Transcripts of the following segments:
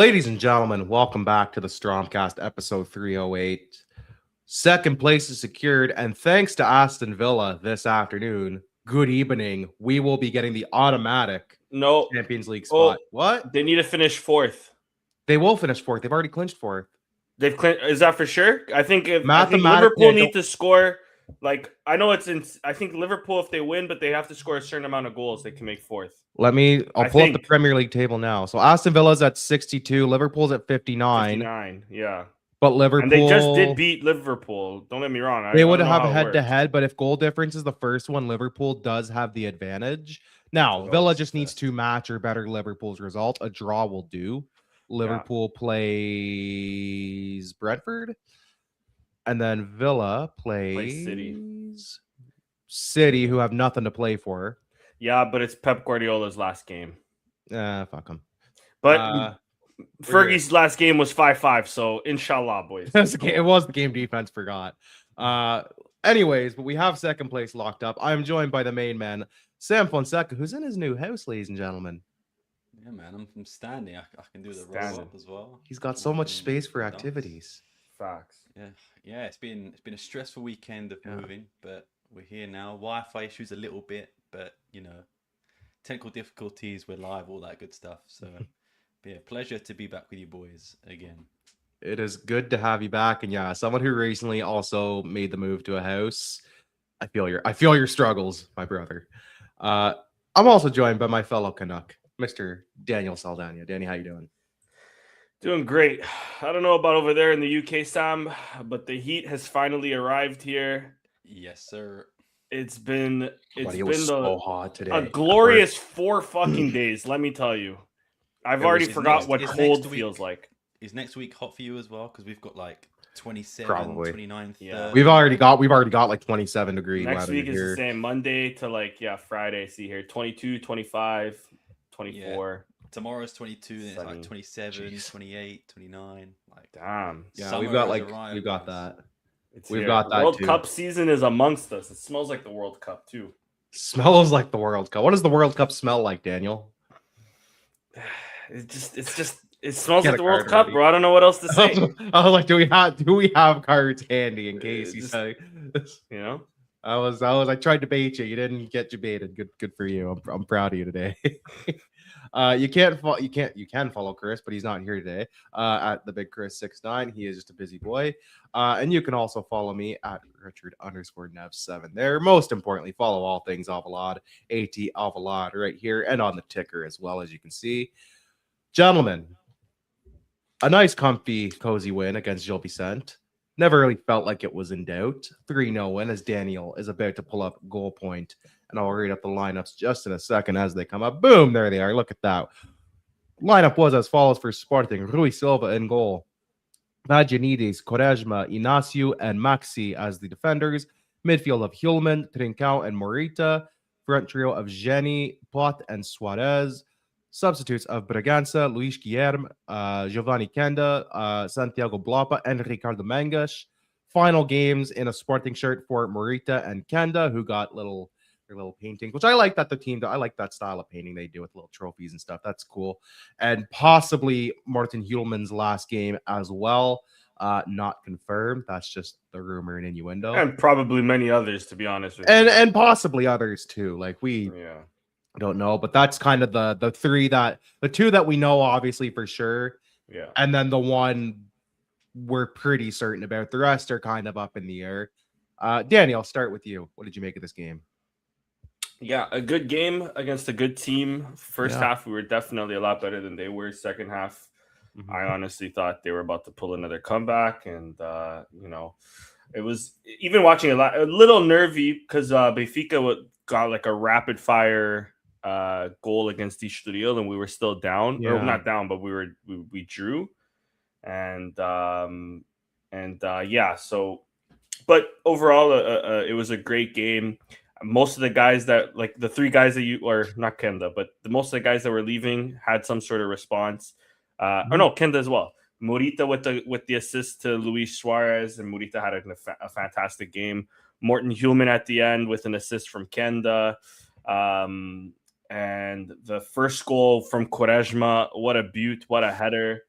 Ladies and gentlemen, welcome back to the Strompcast, episode 308. Second place is secured, and thanks to Aston Villa this afternoon, good evening. We will be getting the automatic No. Champions League Oh, spot. What? they need to finish fourth. They will finish fourth. They've already clinched fourth. They've is that for sure? I think Mathematically, Liverpool need to score. Like I know it's in. I think Liverpool, if they win, but they have to score a certain amount of goals, they can make fourth. I'll pull up the Premier League table now. So Aston Villa's at 62, Liverpool's at 59. 59, yeah. But Liverpool, and they just did beat Liverpool. Don't get me wrong. They would have head-to-head, but if goal difference is the first one, Liverpool does have the advantage. Now, Villa just needs to match or better Liverpool's result. A draw will do. Liverpool plays Brentford, and then Villa plays City, who have nothing to play for. Yeah, but it's Pep Guardiola's last game. Fuck him. But Fergie's last game was 5-5, so inshallah, boys. It was the game defense, forgot. Anyways, but we have second place locked up. I'm joined by the main man, Sam Fonseca, who's in his new house, ladies and gentlemen. Yeah, man, I'm standing. I can do the roll up as well. He's got so much space for activities. Facts. Yeah. It's been a stressful weekend of moving, but we're here now. Wi-Fi issues a little bit, but technical difficulties. We're live, all that good stuff. So, yeah, pleasure to be back with you boys again. It is good to have you back, and someone who recently also made the move to a house. I feel your struggles, my brother. I'm also joined by my fellow Canuck, Mr. Daniel Saldana. Danny, how you doing? Doing great. I don't know about over there in the UK, Sam, but the heat has finally arrived here. Yes, sir. It's been so hot today. A glorious 4 fucking days, let me tell you. I've already forgot what cold feels like. Is next week hot for you as well? Because we've got like 27, probably 29. Yeah. We've already got like 27 degree next weather week here. Is the same Monday to Friday. See here 22, 25, 24. Yeah. Tomorrow's 22, and it's like 27, 28, 29. Like damn. Yeah, we've got that. We've got that. World Cup season is amongst us. It smells like the World Cup too. Smells like the World Cup. What does the World Cup smell like, Daniel? It smells like the World Cup, bro. I don't know what else to say. I was like, do we have cards handy in case you say? I tried to bait you. You didn't get baited. Good for you. I'm proud of you today. You can follow Chris, but he's not here today. At the big Chris 69. He is just a busy boy. And you can also follow me at Richard_Nev7 there. Most importantly, follow all things Alvalade, AT Alvalade right here and on the ticker as well, as you can see. Gentlemen, a nice, comfy, cozy win against Gil Vicente. Never really felt like it was in doubt. 3-0 win as Daniel is about to pull up goal point. And I'll read up the lineups just in a second as they come up. Boom, there they are. Look at that. Lineup was as follows for Sporting. Rui Silva in goal. Vagianides, Quaresma, Inacio, and Maxi as the defenders. Midfield of Hulman, Trincao, and Morita. Front trio of Jenny, Pot, and Suarez. Substitutes of Bragança, Luis Guilherme, Giovanni Kenda, Santiago Blapa, and Ricardo Mangas. Final games in a Sporting shirt for Morita and Kenda, who got their little paintings, which I like that the team. I like that style of painting they do with little trophies and stuff. That's cool. And possibly Martin Hulman's last game as well. Not confirmed. That's just the rumor and innuendo. And probably many others, to be honest with you. And possibly others too. Like I don't know, but that's kind of the two that we know obviously for sure. Yeah. And then the one we're pretty certain about. The rest are kind of up in the air. Danny, I'll start with you. What did you make of this game? Yeah, a good game against a good team. First half, we were definitely a lot better than they were. Second half, I honestly thought they were about to pull another comeback. And, it was even watching a little nervy because Benfica got like a rapid fire goal against Estoril, and we were still down. Or not down, but we drew. And but overall, it was a great game. Most of the guys that, like the 3 guys that you, or not Kenda, but most of the guys that were leaving had some sort of response. Or no, Kenda as well. Morita with the assist to Luis Suarez, and Morita had a fantastic game. Morten Hulman at the end with an assist from Kenda. And the first goal from Quaresma, what a beaut, what a header.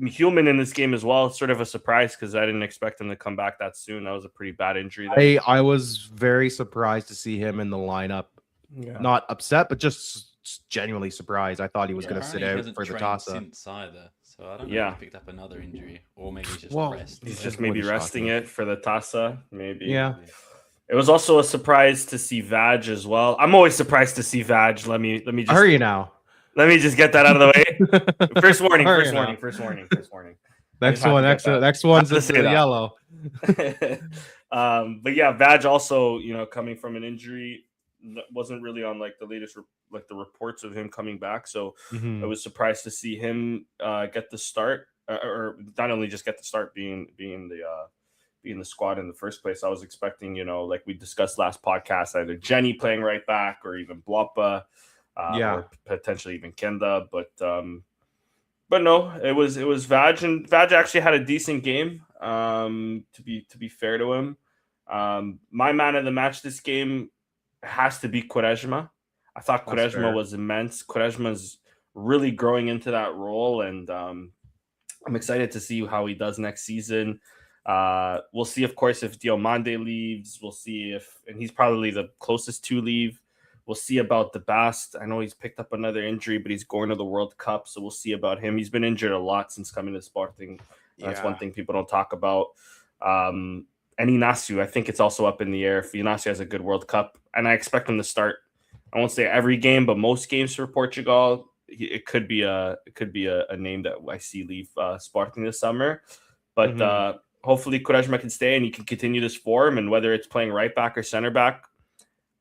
Human in this game as well. It's sort of a surprise because I didn't expect him to come back that soon. That was a pretty bad injury there. I was very surprised to see him in the lineup. Yeah. Not upset, but just genuinely surprised. I thought he was going to sit out for the Tasa. Since either, so I don't know if he picked up another injury or maybe he's just rest. He's just maybe resting it for the Tasa. Maybe. Yeah. It was also a surprise to see Vaj as well. I'm always surprised to see Vaj. Let me just hurry now. Let me just get that out of the way. First warning. Next one's the yellow. But yeah, Vaj also, coming from an injury, wasn't really on like the latest the reports of him coming back. So I was surprised to see him get the start, or not only just get the start, being the squad in the first place. I was expecting, like we discussed last podcast, either Jenny playing right back or even Bloppa. Or potentially even Kenda, but no, it was Vaj, and Vaj actually had a decent game. To be fair to him, my man of the match this game has to be Quaresma. I thought Quaresma was immense. Quaresma's really growing into that role, and I'm excited to see how he does next season. We'll see, of course, if Diomande leaves. We'll see and he's probably the closest to leave. We'll see about the Bast. I know he's picked up another injury, but he's going to the World Cup, so we'll see about him. He's been injured a lot since coming to Sporting. That's one thing people don't talk about. And Inacio, I think it's also up in the air if Inacio has a good World Cup, and I expect him to start. I won't say every game, but most games for Portugal. It could be a name that I see leave Sporting this summer, but hopefully Quaresma can stay and he can continue this form. And whether it's playing right back or center back,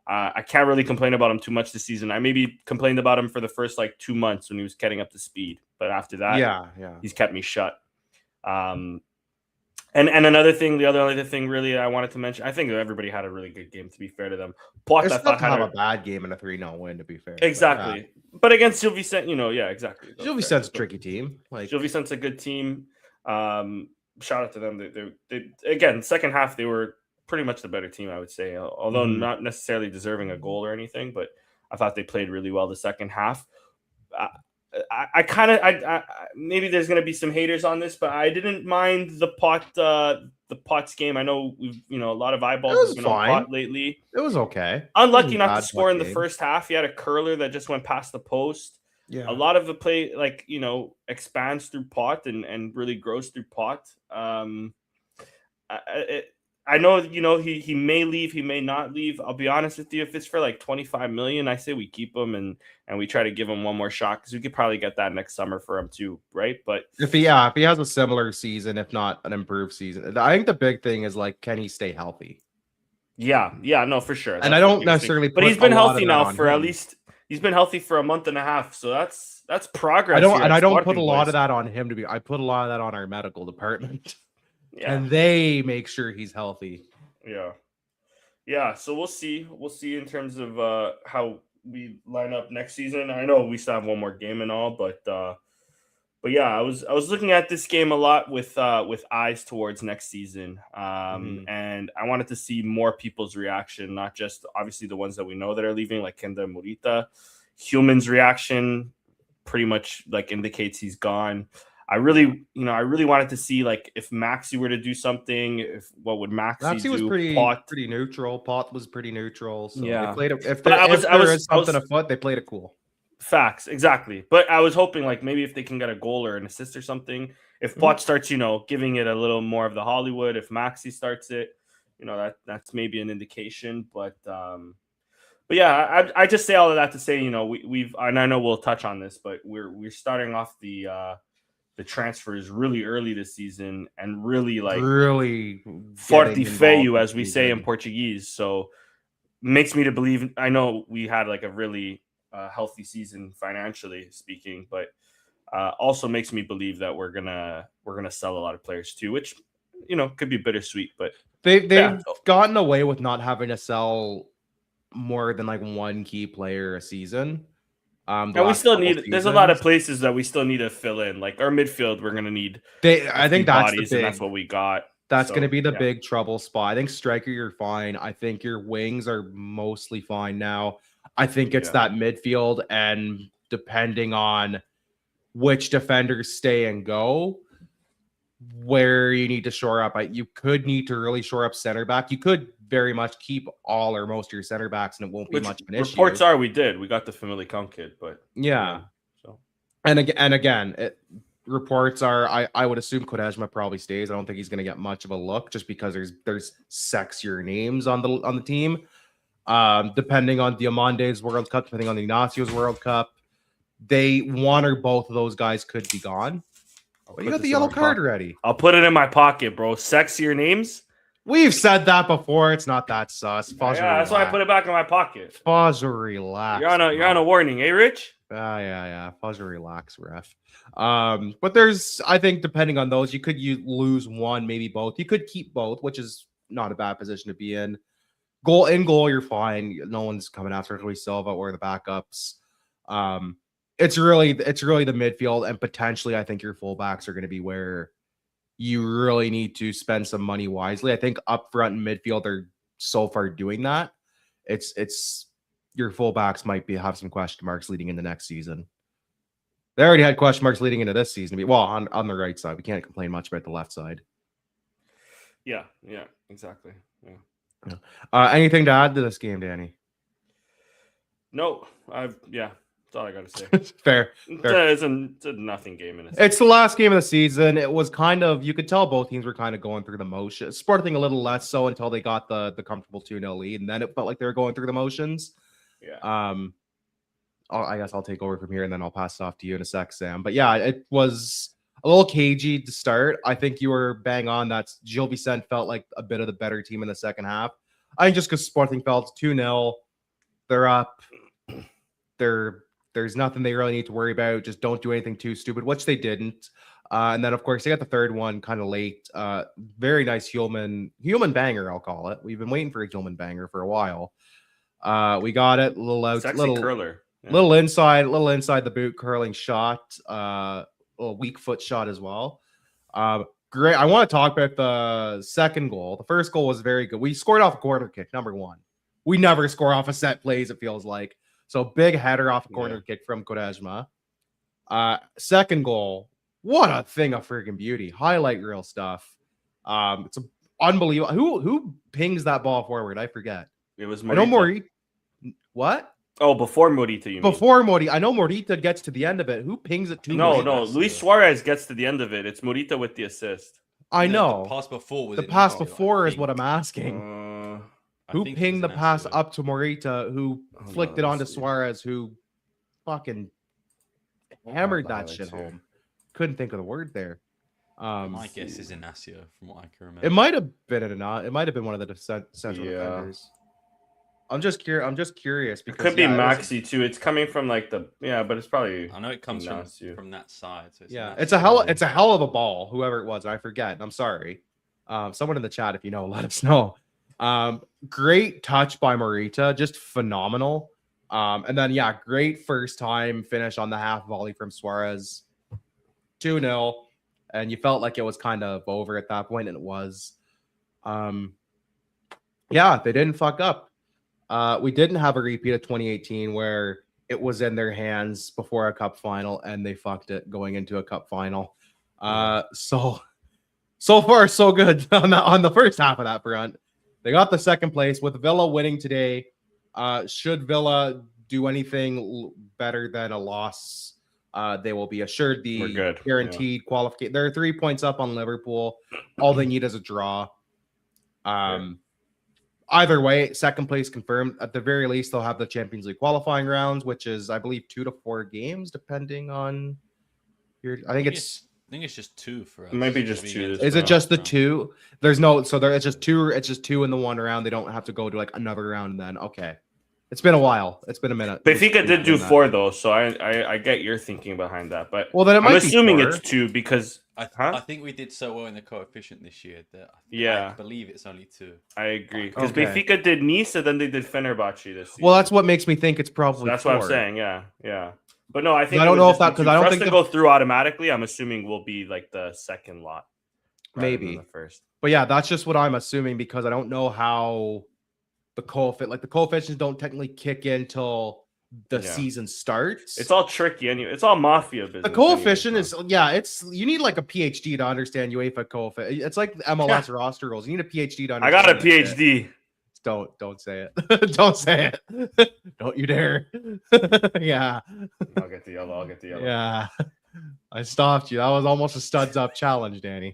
I can't really complain about him too much this season. I maybe complained about him for the first 2 months when he was getting up to speed, but after that, he's kept me shut. And another thing, the other thing really I wanted to mention, I think everybody had a really good game, to be fair to them. Pot, I thought had a bad game and a 3-0 win, to be fair. Exactly. But against Gil Vicente, exactly. Gil Vicente's a tricky team. Gil Vicente's a good team. Shout out to them. They again, second half, they were pretty much the better team, I would say, although not necessarily deserving a goal or anything, but I thought they played really well the second half. I maybe there's going to be some haters on this, but I didn't mind the Pot's game. I know we've, a lot of eyeballs have been on Pot lately. It was okay. Unlucky not to score in the first half. He had a curler that just went past the post. Yeah. A lot of the play, expands through Pot and really grows through Pot. I know, he may leave, he may not leave. I'll be honest with you. If it's for 25 million, I say we keep him and we try to give him one more shot, because we could probably get that next summer for him too, right? But if he has a similar season, if not an improved season, I think the big thing is can he stay healthy? Yeah, no, for sure. And I don't necessarily, but he's been healthy now for at least. He's been healthy for a month and a half, so that's progress. I don't put a lot of that on him I put a lot of that on our medical department. Yeah. And they make sure he's healthy. Yeah. So we'll see. We'll see in terms of how we line up next season. I know we still have one more game and all, but yeah, I was looking at this game a lot with eyes towards next season. And I wanted to see more people's reaction, not just obviously the ones that we know that are leaving, like Kenda and Morita. Human's reaction pretty much indicates he's gone. I really wanted to see if Maxi were to do something, what would Maxi do? Was pretty neutral. Pot was pretty neutral. So they played if there is something afoot, they played it cool. Facts, exactly. But I was hoping maybe if they can get a goal or an assist or something. If Pot starts, giving it a little more of the Hollywood. If Maxi starts it, that's maybe an indication. But yeah, I just say all of that to say, we've and I know we'll touch on this, but we're starting off the transfers really early this season and really forte feio, as we say in Portuguese. So makes me to believe. I know we had a really healthy season financially speaking, but also makes me believe that we're gonna sell a lot of players too, which could be bittersweet. But they've gotten away with not having to sell more than one key player a season. And we still need. There's a lot of places that we still need to fill in. Our midfield, we're gonna need. I think that's the big, and that's what we got. That's going to be the big trouble spot. I think striker, you're fine. I think your wings are mostly fine now. I think it's that midfield, and depending on which defenders stay and go, where you need to shore up. You could need to really shore up center back. You could very much keep all or most of your center backs, and it won't be much of an issue. Reports are we got the Famalicão kid, but yeah. So And again, reports are I would assume Quaresma probably stays. I don't think he's going to get much of a look just because there's sexier names on the team. Depending on Diamante's World Cup, depending on Ignacio's World Cup, one or both of those guys could be gone. But you got the yellow card already. I'll put it in my pocket, bro. Sexier names. We've said that before. It's not that sus. Yeah, that's why I put it back in my pocket. Fuzzer, relax. You're on a warning, eh, Rich? Yeah. Fuzzer, relax, ref. But there's, I think, depending on those, you could lose one, maybe both. You could keep both, which is not a bad position to be in. Goal, you're fine. No one's coming after Luis Silva or the backups. It's really the midfield, and potentially, I think your fullbacks are going to be where you really need to spend some money wisely. I think up front and midfield are so far doing that. It's your fullbacks might have some question marks leading into next season. They already had question marks leading into this season. Well, on the right side, we can't complain much about the left side. Yeah, exactly. Yeah. Anything to add to this game, Danny? No, that's all I got to say. Fair. It's a nothing game. It's the last game of the season. It was kind of, you could tell both teams were kind of going through the motions. Sporting a little less so until they got the comfortable 2-0 lead, and then it felt like they were going through the motions. Yeah. I guess I'll take over from here, and then I'll pass it off to you in a sec, Sam. But yeah, it was a little cagey to start. I think you were bang on. That Gil Vicente felt like a bit of the better team in the second half. I think just because Sporting felt 2-0, they're up. There's nothing they really need to worry about. Just don't do anything too stupid, which they didn't. And then, of course, they got the third one kind of late. Very nice human banger, I'll call it. We've been waiting for a human banger for a while. We got it. Little curler. Yeah. Little inside the boot curling shot. A weak foot shot as well. Great. I want to talk about the second goal. The first goal was very good. We scored off a corner kick, number one. We never score off a set plays, it feels like. So big header off a corner kick from Quaresma. Second goal, what a thing of freaking beauty. Highlight reel stuff. It's unbelievable. Who pings that ball forward? I forget. It was Morita. I know Morita. What? Oh, before Morita, you mean? Before Morita. I know Morita gets to the end of it. Who pings it to Morita? No. Luis Suarez gets to the end of it. It's Morita with the assist. I know. The pass before was the pass before is what I'm asking. Who pinged the pass up to Morita, who flicked it onto Suarez, who fucking hammered that shit home? Couldn't think of the word there. My guess is Ignacio, from what I can remember. It might have been it might have been one of the central defenders. I'm just curious because it could be Maxi too. It's coming from like but it's probably. I know it comes from that side. So it's a hell of a ball. Whoever it was, I forget. I'm sorry. Someone in the chat, if you know, let us know. Great touch by Morita, just phenomenal. And then great first time finish on the half volley from Suarez. 2-0, and you felt like it was kind of over at that point, and it was. They didn't fuck up. We didn't have a repeat of 2018 where it was in their hands before a cup final and they fucked it going into a cup final. So far so good on the first half of that front. They got the second place with Villa winning today. Should Villa do anything better than a loss, they will be assured the guaranteed qualification. They're 3 points up on Liverpool. All they need is a draw. Either way, second place confirmed. At the very least, they'll have the Champions League qualifying rounds, which is, I believe, 2 to 4 games, depending on your. I think it's just 2 for us. Maybe just 2. Is it just the 2? There's no. So it's just 2. It's just 2 in the one round. They don't have to go to like another round. Then okay. It's been a while. It's been a minute. Benfica did do 4 though, so I get your thinking behind that. But then I'm assuming it's 2 because I think we did so well in the coefficient this year that I believe it's only 2. I agree because Benfica did Nice and then they did Fenerbahce this season. Well, that's what makes me think it's probably. So that's 4. what I'm saying. Yeah. But no, I think I don't know if that because I don't think to go through automatically. I'm assuming we'll be like the second lot, maybe the first. But that's just what I'm assuming because I don't know how. The coefficients don't technically kick in till the season starts. It's all tricky anyway. It's all mafia business. The coefficient is it's you need like a PhD to understand UEFA coefficient. It's like MLS roster rules. You need a PhD to understand. I got a PhD. Don't say it. Don't say it. Don't you dare. Yeah. I'll get the yellow. Yeah. I stopped you. That was almost a studs up challenge, Danny.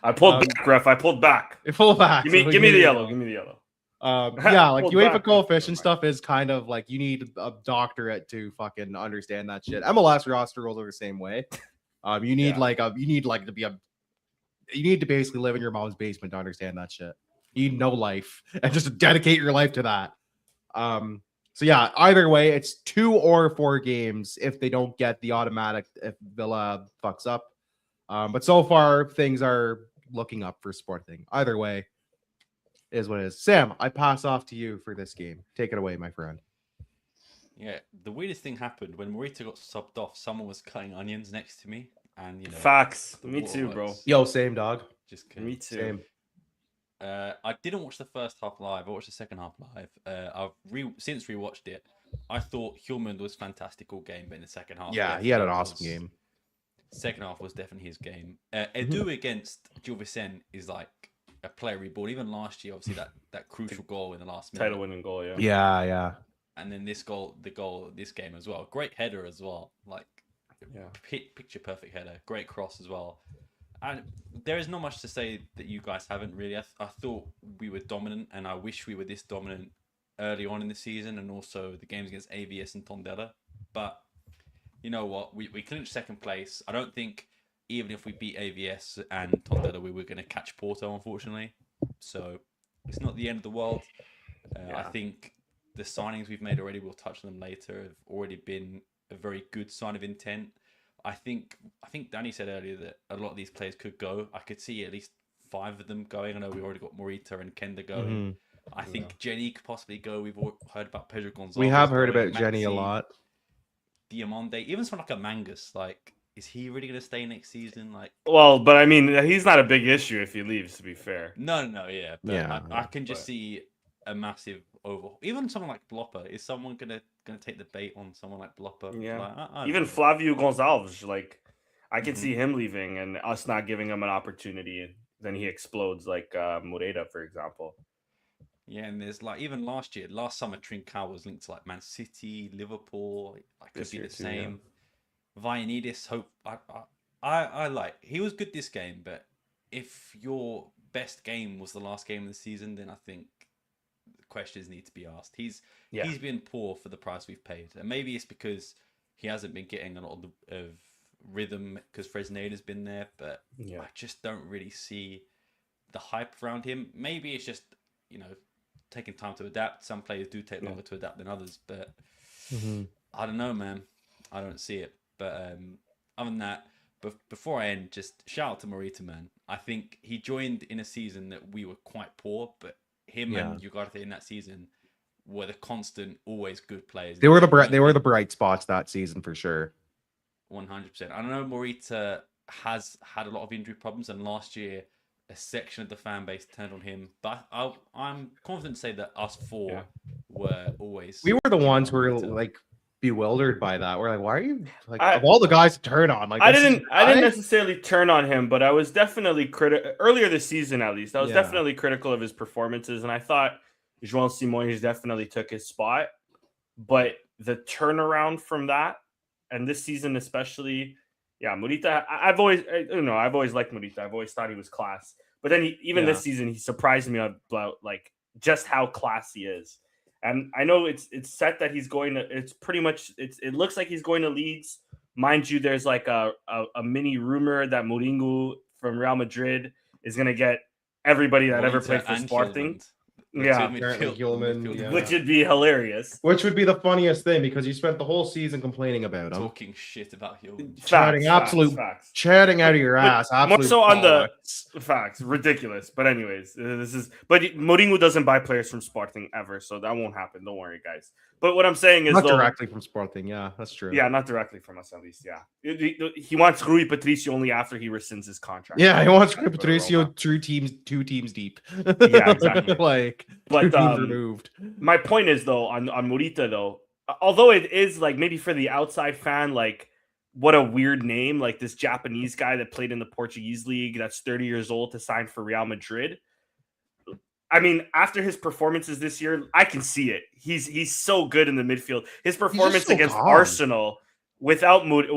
I pulled back, ref. I pulled back. Pull back. Give me the yellow. Give me the yellow. Yeah, like UEFA coefficient stuff is kind of like you need a doctorate to fucking understand that shit. MLS roster rules are the same way. You need you need to basically live in your mom's basement to understand that shit. You need no life and just dedicate your life to that. So yeah, either way, it's 2 or 4 games if they don't get the automatic if Villa fucks up. But so far things are looking up for Sporting. Either way is what it is. Sam, I pass off to you for this game. Take it away, my friend. Yeah, the weirdest thing happened when Morita got subbed off. Someone was cutting onions next to me, and facts. Me too, bro. Yo, same dog. Just kidding. Me too. Same. I didn't watch the first half live. I watched the second half live. I've since rewatched it. I thought Hjulmand was fantastic all game, but in the second half, yeah, he had an awesome game. Second half was definitely his game. Edu against Gil Vicente is like a player reborn. Even last year, obviously that crucial goal in the last minute, title-winning goal, yeah. Yeah. And then the goal this game as well. Great header as well. Like, picture perfect header. Great cross as well. And there is not much to say that you guys haven't really. I thought we were dominant, and I wish we were this dominant early on in the season, and also the games against AVS and Tondela. But you know what? We clinched second place. I don't think even if we beat AVS and Tondela, we were going to catch Porto, unfortunately. So it's not the end of the world. I think the signings we've made already, we'll touch on them later, have already been a very good sign of intent. I think Danny said earlier that a lot of these players could go. I could see at least 5 of them going. I know we already got Morita and Kenda going. I think Jenny could possibly go. We've heard about Pedro Gonzalez. We have heard about Jenny a lot. Diamande, even someone like a Mangus. Like, is he really going to stay next season? Like, well, but I mean, he's not a big issue if he leaves. To be fair, no, yeah, but I can just see a massive overhaul. Even someone like Blopper, is someone gonna take the bait on someone like Blopper? Yeah, like, I even know. Flavio Gonçalves, like I can see him leaving and us not giving him an opportunity, and then he explodes like Moreta, for example. Yeah, and there's like even last summer, Trincao was linked to like Man City, Liverpool. Like could be the same. Yeah. Vianidis, hope I like. He was good this game, but if your best game was the last game of the season, then I think questions need to be asked. He's been poor for the price we've paid, and maybe it's because he hasn't been getting a lot of rhythm because Fresneda's been there, but I just don't really see the hype around him. Maybe it's just taking time to adapt. Some players do take longer to adapt than others, but I don't know, man. I don't see it. But other than that, before I end, just shout out to Morita, man. I think he joined in a season that we were quite poor, but him and Ugarte in that season were the constant, always good players. They were the bright spots that season for sure. 100%. I know Morita has had a lot of injury problems, and last year a section of the fan base turned on him. But I'm confident to say that us 4 were always. We were the ones who were like bewildered by that. We're like, why are you like of all the guys to turn on? Like, I didn't necessarily turn on him, but I was definitely critical earlier this season. At least I was definitely critical of his performances, and I thought João Simões definitely took his spot. But the turnaround from that, and this season especially, Morita. I've always liked Morita. I've always thought he was class. But then this season, he surprised me about like just how class he is. And I know it's set that he's going to. It's pretty much. It looks like he's going to Leeds. Mind you, there's like a mini rumor that Mourinho from Real Madrid is going to get everybody that ever played for Sporting. Which would be hilarious. Which would be the funniest thing because you spent the whole season complaining about him, talking shit about Hjulmand, chatting out of your ass. More so on the facts, ridiculous. But anyways, but Mourinho doesn't buy players from Sporting ever, so that won't happen. Don't worry, guys. But what I'm saying is not directly from Sporting. Yeah, that's true. Yeah, not directly from us at least. Yeah, he wants Rui Patricio only after he rescinds his contract. Yeah, he wants Rui Patricio 2 teams deep. Yeah, exactly. Like, but teams removed. My point is though on Morita though, although it is like maybe for the outside fan, like what a weird name, like this Japanese guy that played in the Portuguese league that's 30 years old to sign for Real Madrid. I mean, after his performances this year, I can see it. He's so good in the midfield. His performance so against calm. Arsenal without it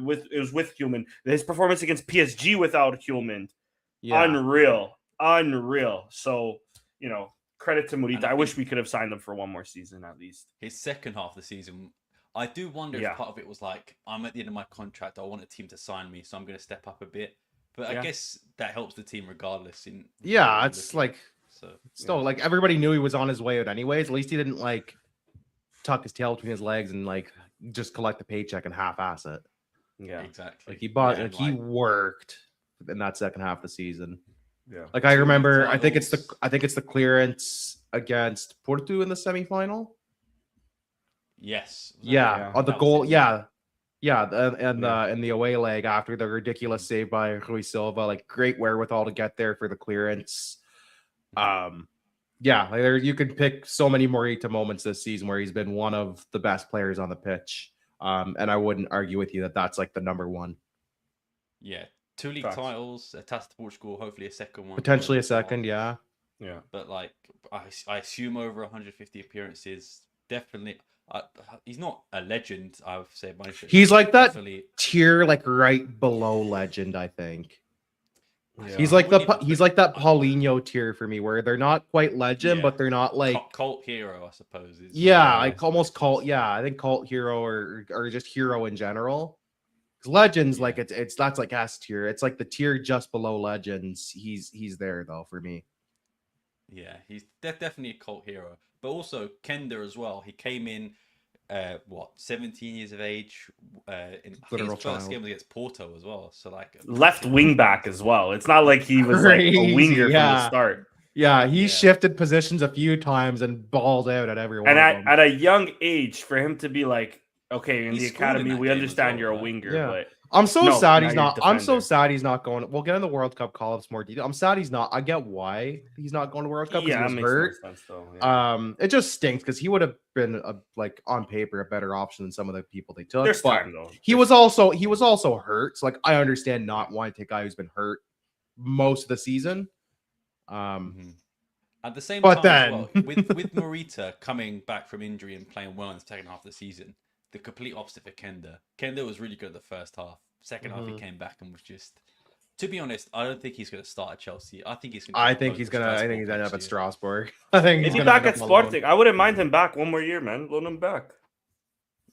was with Human. His performance against PSG without Human, unreal. So, credit to Morita. I wish we could have signed him for one more season at least. His second half of the season, I do wonder if part of it was like, I'm at the end of my contract. I want a team to sign me, so I'm going to step up a bit. But I guess that helps the team regardless. It's like like everybody knew he was on his way out anyways. At least he didn't like tuck his tail between his legs and like just collect the paycheck and half-ass it. Yeah, exactly. Like he bought, he worked in that second half of the season. Yeah, like I remember, I think it's the clearance against Porto in the semifinal. Yes. On the goal. And the away leg after the ridiculous save by Rui Silva, like great wherewithal to get there for the clearance. You can pick so many Morita moments this season where he's been one of the best players on the pitch. And I wouldn't argue with you that that's like the number one. Yeah, 2 league titles, a Taça de Portugal, hopefully a second one. Potentially a second, yeah. But like, I assume over 150 appearances, definitely. He's not a legend, I would say. He's like that tier, like right below legend, I think. Yeah. He's like that Paulinho tier for me, where they're not quite legend, but they're not like cult hero, I suppose. Almost cult. Yeah, I think cult hero or just hero in general. Legends, like it's that's like S tier. It's like the tier just below legends. He's there though for me. Yeah, he's definitely a cult hero. But also Kenda as well. He came in, 17 years of age. In his first game against Porto as well. So like left wing back as well. It's not like he was like a winger from the start. Yeah, he shifted positions a few times and balled out at everyone. And at a young age, for him to be like, okay, in the academy, we understand you're a winger, but I'm so sad he's not. I'm so sad he's not going. We'll get in the World Cup call-ups more detail. I'm sad he's not. I get why he's not going to World Cup because he was hurt. Sense, though, it just stinks because he would have been like on paper a better option than some of the people they took. There's time though. He was also hurt. So like I understand not wanting to take a guy who's been hurt most of the season. At the same time, as well, with Morita coming back from injury and playing well in the second half of the season. The complete opposite for Kenda. Kenda was really good at the first half. Second half, he came back and was just. To be honest, I don't think he's going to start at Chelsea. I think he's going. I think he's ending up at Strasbourg. I think he's back at Sporting. I wouldn't mind him back one more year, man. Loan him back.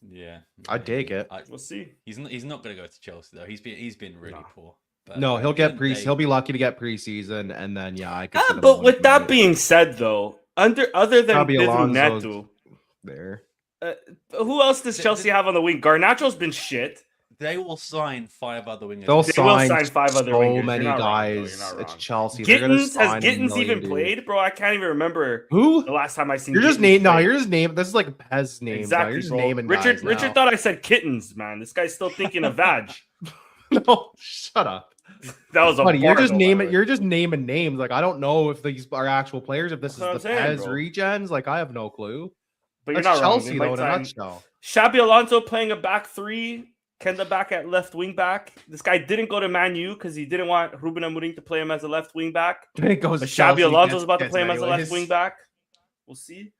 Yeah, I'd take it. We'll see. He's not going to go to Chelsea though. He's been really poor. But no, he'll get he'll be lucky to get preseason, and then I could. But with that being said, though, other than Neto, there. Who else does Chelsea have on the wing? Garnacho's been shit. They will sign 5 other wingers. They will sign 5 other wingers. So many guys. It's Chelsea. Has Gittins even played, bro? I can't even remember who the last time I seen. You're just name. No, you're just name. This is like a Pez name. Exactly. You're just naming Richard thought I said kittens, man. This guy's still thinking of Vag. No, shut up. That was a buddy. You're just naming. You're just naming names. Like I don't know if these are actual players. If this is the Pez regens, like I have no clue. But you're not Chelsea wrong. though, in a nutshell. Xabi Alonso playing a back 3, Kenda back at left wing back. This guy didn't go to Man U because he didn't want Ruben Amorim to play him as a left wing back. Xabi Alonso's about to play him as a left wing back. We'll see.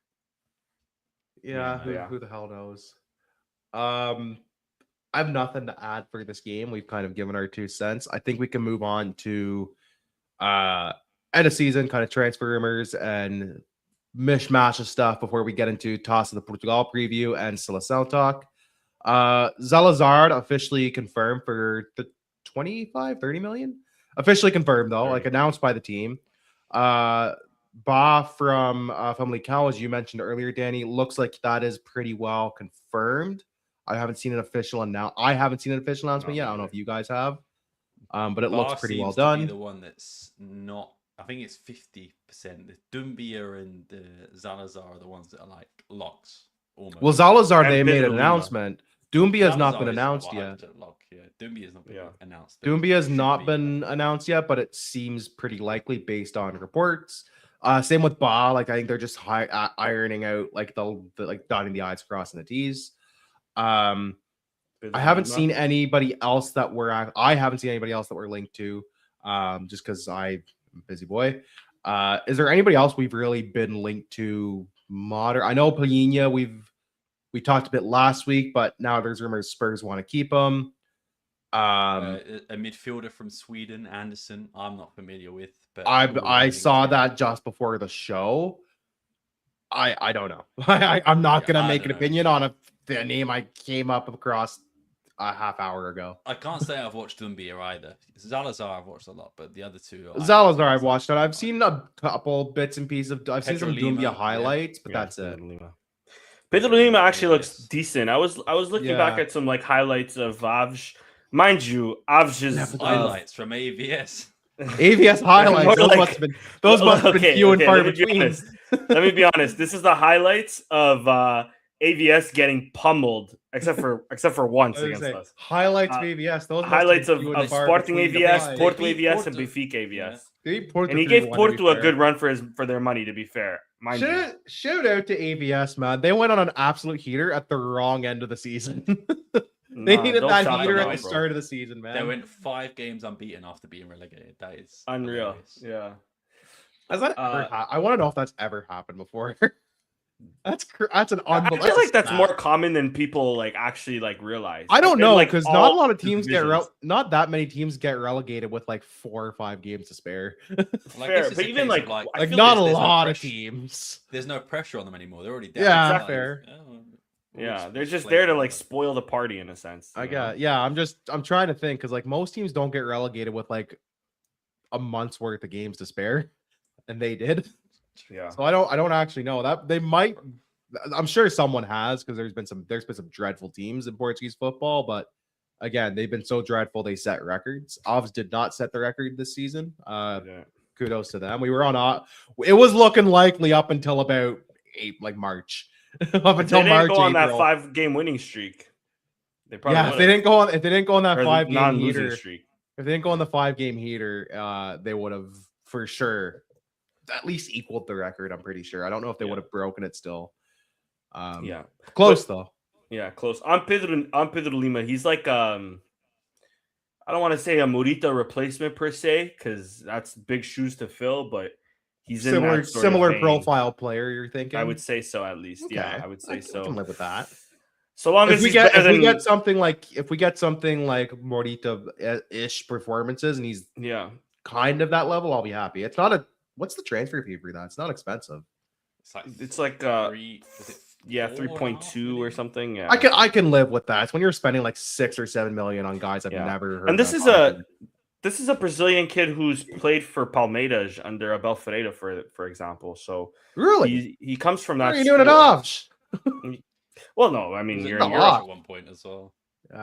Yeah, who the hell knows? I have nothing to add for this game. We've kind of given our 2 cents. I think we can move on to end of season kind of transfer rumors and mishmash of stuff before we get into Taça de Portugal preview and Seleção talk. Zalazard officially confirmed for the 25-30 million. Officially confirmed though, like announced by the team. Ba from Licao, as you mentioned earlier, Danny, looks like that is pretty well confirmed. I haven't seen an official announcement yet. I don't know if you guys have, but it looks pretty well done. The one that's not. I think it's 50%. The Dumbia and the Zalazar are the ones that are like locks. Almost. Well, Zalazar, they made an announcement. Dumbia has not been announced yet. Dumbia has not been announced. Dumbia has not been announced yet, but it seems pretty likely based on reports. Same with Ba. Like I think they're just ironing out like the like dotting the i's, crossing the t's. I haven't seen anybody else that I haven't seen anybody else that we're linked to. Just because I'm a busy boy. Is there anybody else we've really been linked to? Modern. I know Payinha. We talked a bit last week, but now there's rumors Spurs want to keep him. A midfielder from Sweden, Anderson. I'm not familiar with, but I saw that just before the show. I don't know. I'm not gonna make an opinion on the name I came up across a half hour ago. I can't say I've watched Dumbia either. Zalazar I've watched a lot, but the other two. Zalazar I've watched it. I've seen a couple bits and pieces of. I've seen some Dumbia highlights, but that's it. Pedro Lima actually looks decent. I was looking back at some like highlights of Avj. Mind you, Avj's highlights from AVS. AVS highlights. Those must have been few and far between. Let me be honest. This is the highlights of AVS getting pummeled, except for once against us. Highlights of AVS. Those highlights of Sporting AVS, Porto AVS, and Benfica AVS. Yeah. And he gave Porto a good run for their money. To be fair, shout out to AVS, man. They went on an absolute heater at the wrong end of the season. They needed that heater at the start of the season, man. They went 5 games unbeaten after being relegated. That is unreal. Hilarious. Yeah. Has that ever I want to know if that's ever happened before. That's an unbelievable. I feel like that's more common than people like actually like realize. I don't know because not a lot of teams not that many teams get relegated with like 4 or 5 games to spare. Fair, but even like not a lot of teams. There's no pressure on them anymore. They're already down. Yeah, fair. Yeah, they're just there to like spoil the party in a sense. I'm trying to think because like most teams don't get relegated with like a month's worth of games to spare, and they did. Yeah. So I don't actually know that they might. I'm sure someone has because there's been some dreadful teams in Portuguese football, but again, they've been so dreadful they set records. Ovs did not set the record this season. Kudos to them. We were on. It was looking likely up until about March. Up until they March, go on that 5-game winning streak. They probably if they didn't go on that 5-game heater streak. If they didn't go on the 5-game heater, they would have for sure at least equaled the record. I'm pretty sure. I don't know if they would have broken it still. Close though. Yeah, close. On Pedro Lima, he's like I don't want to say a Morita replacement per se because that's big shoes to fill, but he's similar profile player. You're thinking? I would say so at least. Okay. Yeah, I would say so. I can live with that. So long as we get something like Morita-ish performances, and he's kind of that level, I'll be happy. It's not what's the transfer fee for that? It's not expensive. It's like 3.2 or something. Yeah, I can live with that. It's when you're spending like 6 or 7 million on guys I've never heard. And this is a Brazilian kid who's played for Palmeiras under Abel Ferreira, for example. So really, he comes from that. What are you doing at Ovs? Well, no, I mean you're in Europe at one point as well.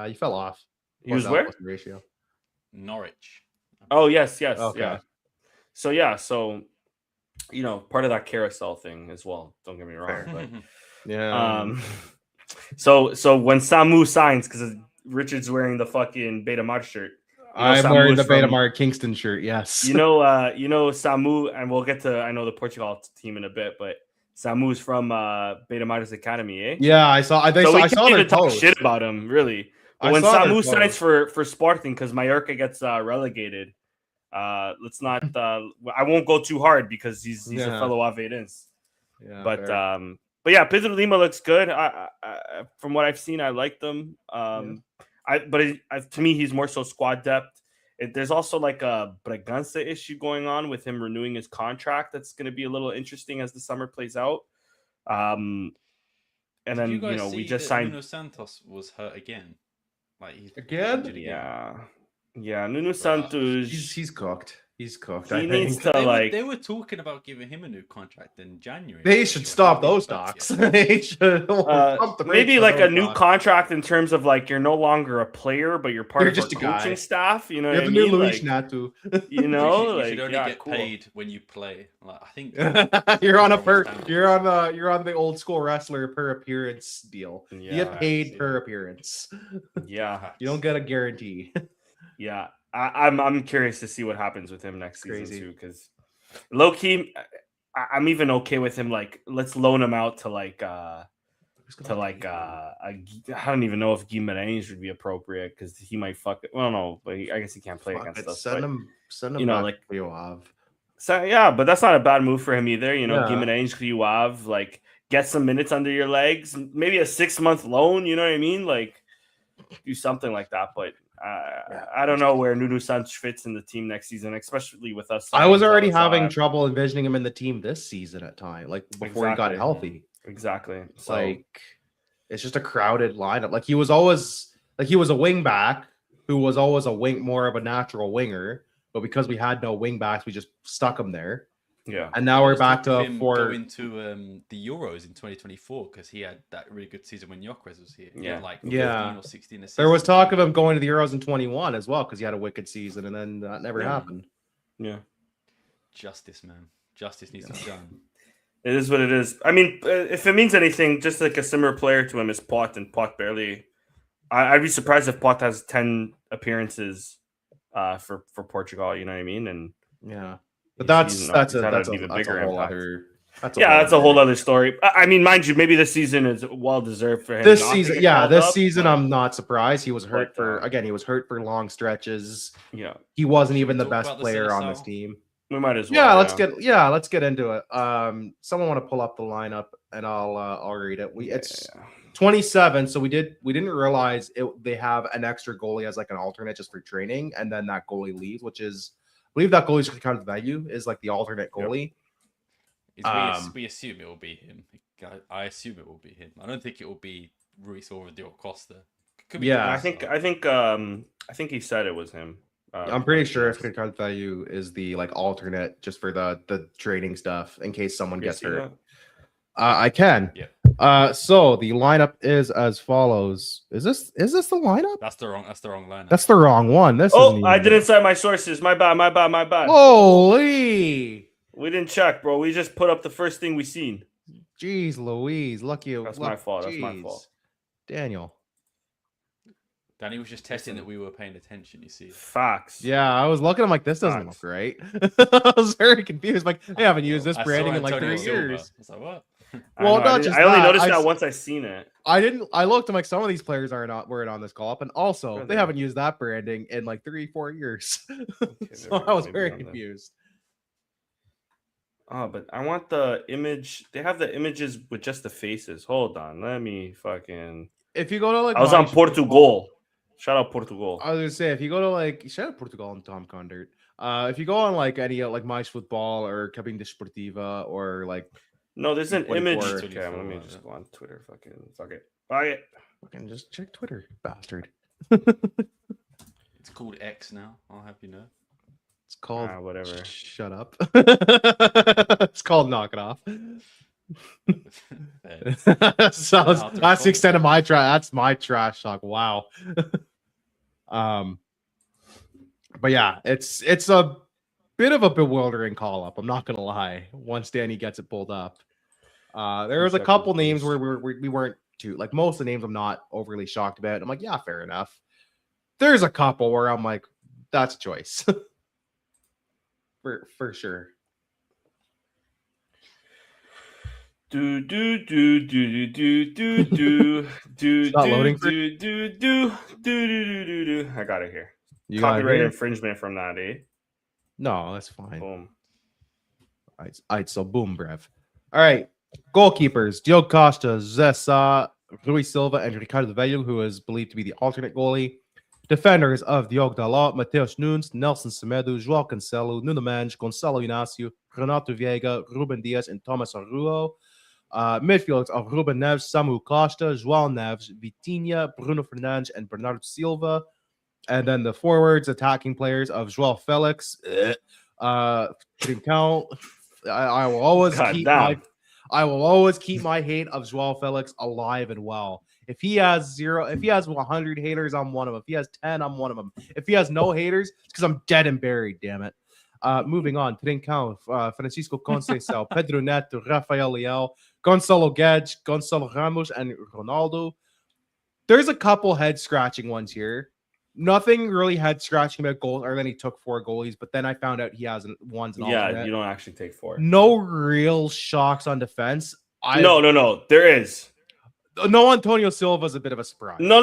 You fell off. He was where? Ratio. Norwich. Oh yes, okay. Yeah. So part of that carousel thing as well. Don't get me wrong, but So when Samu signs, because Richard's wearing the fucking Beta Mar shirt. I'm wearing the Beta Mar Kingston shirt. Yes. Samu, and we'll get to the Portugal team in a bit, but Samu's from Beta Mar's academy, eh? Yeah, I saw. I saw their talk shit about him, really. But when Samu signs for Sporting, because Mallorca gets relegated, let's not. I won't go too hard because he's a fellow Averense. Yeah, but yeah, Pedro Lima looks good. I from what I've seen, I like them. To me, he's more so squad depth. There's also like a Bragança issue going on with him renewing his contract. That's going to be a little interesting as the summer plays out. And then we just signed. Nuno Santos was hurt again. Again? Yeah. Nuno Santos. He's cooked. He's cooked. He needs to They were talking about giving him a new contract in January. They should stop those talks. They should maybe like a new contract in terms of like you're no longer a player, but you're part of the coaching staff. You know, you have a new Luis Natu. You should only get paid when you play. Like, I think you're on the old school wrestler per appearance deal. You get paid per appearance. Yeah, you don't get a guarantee. Yeah. I'm curious to see what happens with him next season too, because low key, I'm even okay with him. Like, let's loan him out to I don't even know if Guimarães would be appropriate because he might fuck it. Well, no, but I guess he can't play against us. Send him back to Yoav. So yeah, but that's not a bad move for him either. Yeah. Guimarães, Yoav, like get some minutes under your legs, maybe a 6-month loan. You know what I mean? Like do something like that. But I don't know where Nuno Santos fits in the team next season, especially with us. I was already having trouble envisioning him in the team this season at time, like before he got healthy. Exactly. So, like it's just a crowded lineup. Like he was a wing back who was always more of a natural winger, but because we had no wing backs, we just stuck him there. Yeah. And now we're back to going to the Euros in 2024 because he had that really good season when Gyökeres was here. Yeah. Like 15 or 16 assists. There was talk of him going to the Euros in 21 as well because he had a wicked season, and then that never happened. Yeah. Justice, man. Justice needs to be done. It is what it is. I mean, if it means anything, just like a similar player to him is Pot, and Pot barely. I'd be surprised if Pot has 10 appearances for Portugal. You know what I mean? And yeah, but that's a whole other story. I mean, mind you, maybe this season is well deserved for him. This season, I'm not surprised. He was hurt he was hurt for long stretches. Yeah, he wasn't even the best player on this team. We might as well. Let's get into it. Someone want to pull up the lineup and I'll read it. It's 27, so we didn't realize they have an extra goalie as like an alternate just for training, and then that goalie leaves, which is I believe that goalie's kind of value is like the alternate goalie. We assume it will be him. I assume it will be him. I don't think it will be Ruiz or Diogo Costa. I think he said it was him. I'm pretty sure if card value is the like alternate just for the training stuff in case someone gets hurt. I can. Yeah. So the lineup is as follows. Is this the lineup? That's the wrong lineup. That's the wrong one. I didn't cite my sources. My bad. Holy! We didn't check, bro. We just put up the first thing we seen. Jeez Louise. Lucky you. That's my fault. That's my fault. Daniel. Danny was just testing that we were paying attention, you see. Facts. Yeah, I was looking. I'm like, this doesn't look right. I was very confused. Like, they haven't used this branding in like 3 years. I was like, what? Well, not just I only noticed that once I seen it. I looked. I'm like, some of these players weren't on this call up, and also they haven't used that branding in like 3-4 years. So I was very confused. Oh, but I want the image. They have the images with just the faces. Hold on, let me fucking. If you go to like, I was on Portugal. Shout out Portugal. I was gonna say if you go to like, shout out Portugal and Tom Condert. If you go on like any like Mais Football or Cabine Desportiva or like. No, there's an image. Okay, let me just go on Twitter. Fuck it. Fucking just check Twitter, bastard. It's called X now. I'll have you know. It's called whatever. Shut up. It's called Knock It Off. So that's the extent of my trash. That's my trash talk. Wow. But yeah, it's a bit of a bewildering call up. I'm not gonna lie. Once Danny gets it pulled up, there was a couple names where we weren't too like most of the names I'm not overly shocked about. I'm like, yeah, fair enough. There's a couple where I'm like, that's a choice. For sure. I got it here. Copyright infringement from that, eh? No, that's fine. Boom. All right, so boom, Brev. All right, goalkeepers: Diogo Costa, Zessa, Rui Silva, and Ricardo Velho, who is believed to be the alternate goalie. Defenders of Diogo Dalot, Mateus Nunes, Nelson Semedo, João Cancelo, Nuno Mendes, Gonçalo Inácio, Renato Viega, Ruben Dias, and Thomas Arruo. Midfielders of Ruben Neves, Samu Costa, João Neves, Vitinha, Bruno Fernandes, and Bernardo Silva. And then the forwards, attacking players of João Felix, Trincão. I will always keep my hate of João Felix alive and well. If he has 100 haters, I'm one of them. If he has 10, I'm one of them. If he has no haters, it's because I'm dead and buried, damn it. Moving on, Trincão, Francisco Conceição, Pedro Neto, Rafael Leão, Gonçalo Guedes, Gonçalo Ramos, and Ronaldo. There's a couple head-scratching ones here. Nothing really head scratching about goals, or then he took 4 goalies, but then I found out he hasn't one's an Yeah, alternate. you don't actually take 4. No real shocks on defense. No. There is. No, Antonio Silva's a bit of a surprise. No.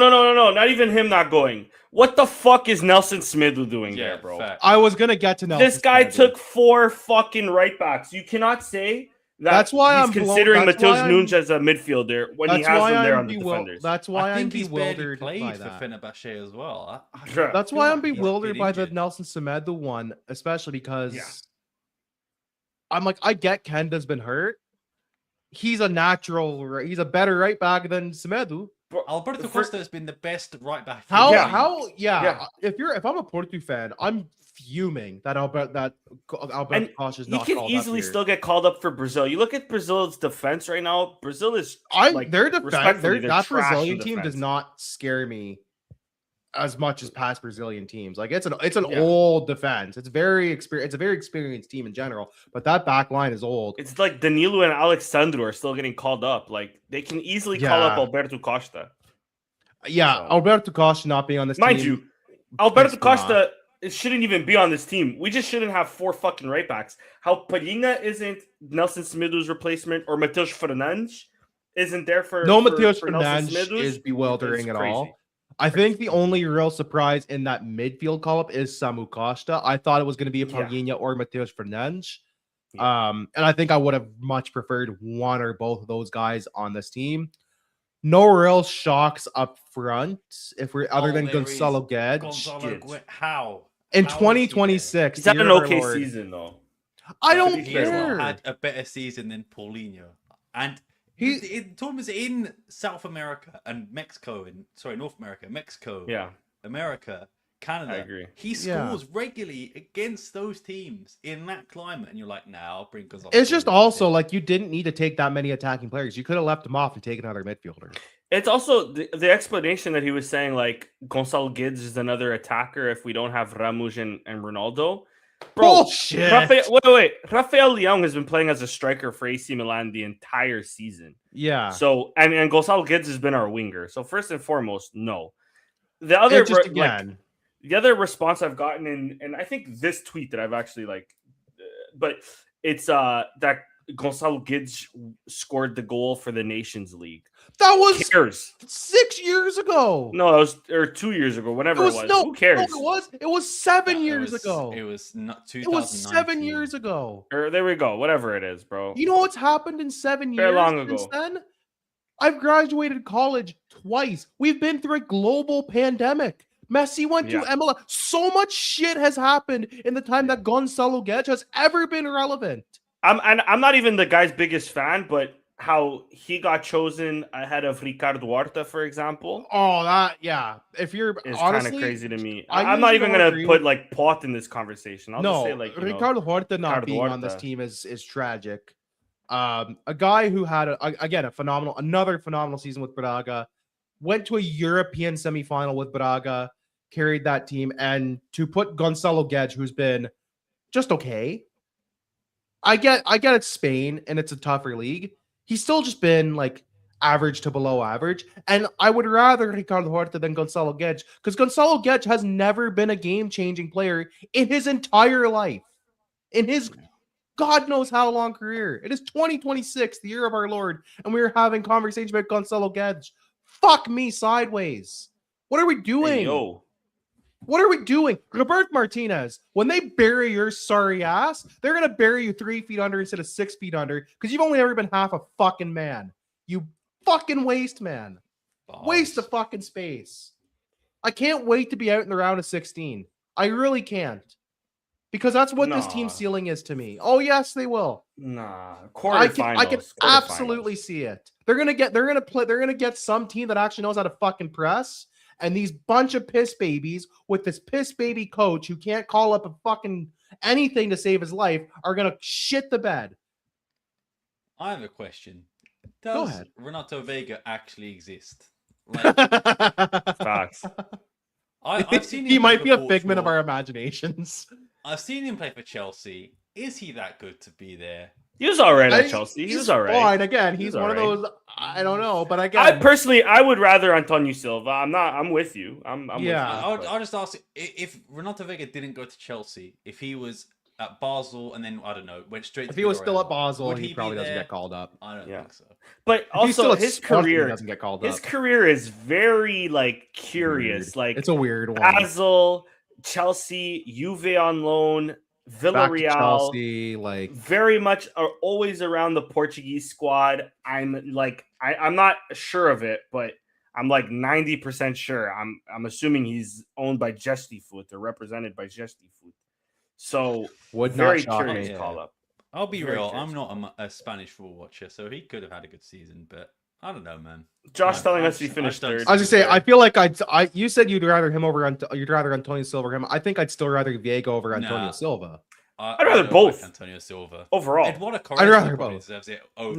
Not even him not going. What the fuck is Nelson Smidu doing there, bro? Fact. I was gonna get to Nelson. This guy Smidu. took 4 fucking right backs. You cannot say that's why he's I'm considering Matheus Nunes as a midfielder when he has them there on the defenders. That's why I think I'm he's bewildered played by for that. Fenerbahce as well. That's why I'm he's bewildered been by the injured. Nelson Semedo one, especially because I'm like, I get Kenda's been hurt. He's a better right back than Semedo. Alberto Costa has been the best right back. If I'm a Porto fan, I'm fuming that Alberto Costa is not. He can easily still get called up for Brazil. You look at Brazil's defense right now. Brazil is their defense. That trash Brazilian in team defense. does not scare me as much as past Brazilian teams. Like it's an old defense. It's a very experienced team in general, but that back line is old. It's like Danilo and Alexandru are still getting called up. Like they can easily call up Alberto Costa. Yeah, so, Alberto Costa not being on this mind team. You, Alberto Costa shouldn't even be on this team. We just shouldn't have 4 fucking right backs. How Padinha isn't Nelson Smidu's replacement, or Matheus Fernandes isn't there for Matheus for Fernandes is bewildering at all. I think the only real surprise in that midfield call-up is Samu Costa. I thought it was going to be a Padinha or Matheus Fernandes. And I think I would have much preferred one or both of those guys on this team. No real shocks up front if we're other than Gonçalo Guedes. How? In 2026, he's had an okay season though. I don't care. Had a better season than Paulinho, and Thomas in South America and Mexico, North America, Mexico, America, Canada. I agree. He scores regularly against those teams in that climate, and you're like, "Nah, I'll bring Gonzalo." It's just also like you didn't need to take that many attacking players. You could have left them off and taken another midfielder. It's also the explanation that he was saying, like Gonçalo Guedes is another attacker if we don't have Ramos and Ronaldo. Bro, bullshit. Rafael Leão has been playing as a striker for AC Milan the entire season. Yeah. So and Gonçalo Guedes has been our winger. So first and foremost, no. The other the other response I've gotten and I think this tweet that I've actually but it's that Gonçalo Guedes scored the goal for the Nations League. That was 6 years ago. No, it was 2 years ago. Whenever it was. Who cares? No, it was 7 years ago. It was not 2019. It was 7 years ago. Or there we go. Whatever it is, bro. You know what's happened in 7 years? Very long ago. Since then? I've graduated college twice. We've been through a global pandemic. Messi went to MLS. So much shit has happened in the time that Gonçalo Guedes has ever been relevant. I'm not even the guy's biggest fan, but how he got chosen ahead of Ricardo Horta, for example. Oh, if you're it's honestly kind of crazy to me. I'm not even gonna put Pot in this conversation. I'll just say Ricardo Horta not being on this team is tragic. A guy who had another phenomenal season with Braga, went to a European semifinal with Braga, carried that team, and to put Gonçalo Guedes, who's been just okay. I get it's Spain and it's a tougher league. He's still just been like average to below average. And I would rather Ricardo Horta than Gonçalo Guedes, because Gonçalo Guedes has never been a game-changing player in his entire life. In his God knows how long career. It is 2026, the year of our Lord, and we are having conversations about Gonçalo Guedes. Fuck me sideways. What are we doing? Hey, what are we doing? Roberto Martinez, when they bury your sorry ass, they're going to bury you 3 feet under instead of 6 feet under because you've only ever been half a fucking man. You fucking waste, man. Waste of fucking space. I can't wait to be out in the round of 16. I really can't. Because that's what this team ceiling is to me. Oh, yes, they will. Quarterfinals. I can absolutely see it. They're gonna get some team that actually knows how to fucking press. And these bunch of piss babies with this piss baby coach who can't call up a fucking anything to save his life are going to shit the bed. I have a question. Go ahead. Renato Vega actually exist? Facts. I've seen him he might be a Portugal. figment of our imaginations. I've seen him play for Chelsea. Is he that good to be there? He was all right at Chelsea. He was all right. Fine. Again, he's one of those. I don't know, but again, I would rather Antonio Silva. I'm with you. I'm with you. I'll just ask if Renato Vega didn't go to Chelsea, if he was at Basel and then I don't know, went straight. If he was still at Basel, he probably doesn't get called up. I don't think so. But also his career doesn't get called up. His career is very curious. Weird. Like it's a weird one. Basel, Chelsea, Juve on loan, Villarreal, Chelsea, very much are always around the Portuguese squad. I'm not sure of it, but I'm 90% sure. I'm assuming he's owned by Gestifoot or represented by Gestifoot. So very curious call up. I'll be real. I'm not a Spanish football watcher, so he could have had a good season, but I don't know, man. Josh telling us he finished third. I was just say, I feel like you said you'd rather him over you'd rather Antonio Silva over him. I think I'd still rather Viego over Antonio Silva. I'd rather both. Antonio Silva overall. I'd rather both. Deserves it over.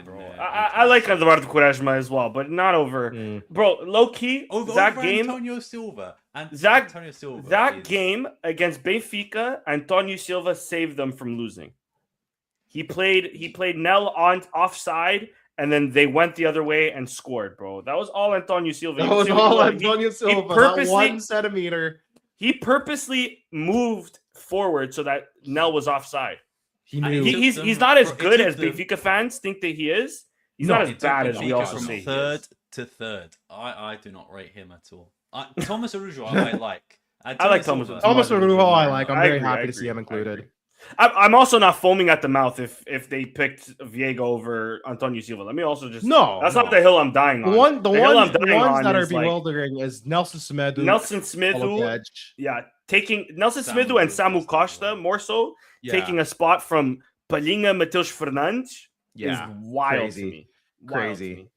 Bro. I like Eduardo Quaresma as well, but not over. Bro, low key. That game. Antonio Silva. That game against Benfica, Antonio Silva saved them from losing. He played Nel on offside, and then they went the other way and scored, bro. That was all Antonio Silva. That was all Antonio Silva. Not 1 centimeter. He purposely moved forward so that Nel was offside. He knew. He's not as good as Benfica fans think that he is. He's not as bad as we also say. Third to third, I do not rate him at all. Thomas Araujo, I like. I like Thomas Araujo. I like. I'm very happy to see him included. I'm also not foaming at the mouth if they picked Viego over Antonio Silva. Let me also just that's not the hill I'm dying on. The ones that are bewildering is Nelson Semedo. Taking Nelson Semedo and Samu Costa more so taking a spot from Palhinha Mateus Fernandes is wild to me. Crazy.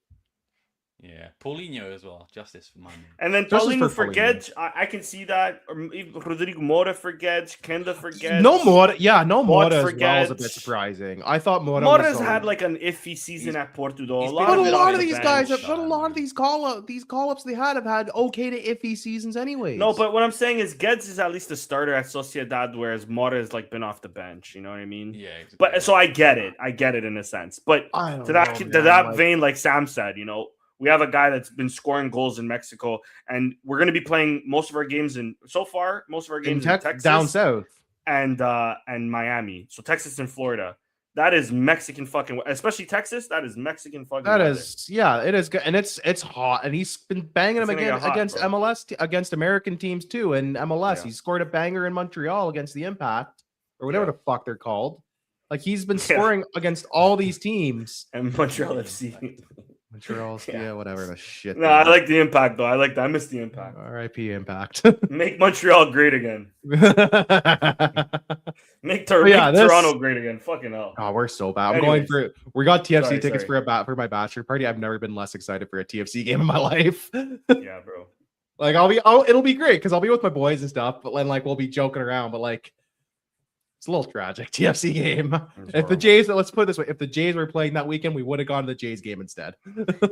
Yeah, Paulinho as well. Justice for money. And then Paulinho for Gedge, I can see that. Or Rodrigo Mora for Gedge, Kenda for Gedge. Mora as well is a bit surprising. I thought Mora's had an iffy season at Portugal. But a lot of these guys, these call-ups they have had okay to iffy seasons anyways. No, but what I'm saying is Gedge is at least a starter at Sociedad, whereas Mora has been off the bench. You know what I mean? Yeah. Exactly. But so I get it in a sense. But to that vein, like Sam said, we have a guy that's been scoring goals in Mexico, and we're going to be playing most of our games in Texas, down south, and Miami. So Texas and Florida. That is Mexican fucking, especially Texas. That is Mexican fucking. It is good, and it's hot, and he's been banging them against MLS, against American teams too. And MLS, he scored a banger in Montreal against the Impact or whatever the fuck they're called. He's been scoring against all these teams and Montreal FC. Montreal's, whatever the shit. No, I like the Impact though. I miss the Impact. R.I.P. Impact. Make Montreal great again. Make Toronto great again. Fucking hell. Oh, we're so bad. We got TFC tickets for my bachelor party. I've never been less excited for a TFC game in my life. Yeah, bro. It'll be great because I'll be with my boys and stuff. But then we'll be joking around. But it's a little tragic TFC game. If the Jays, let's put it this way, if the Jays were playing that weekend, we would have gone to the Jays game instead.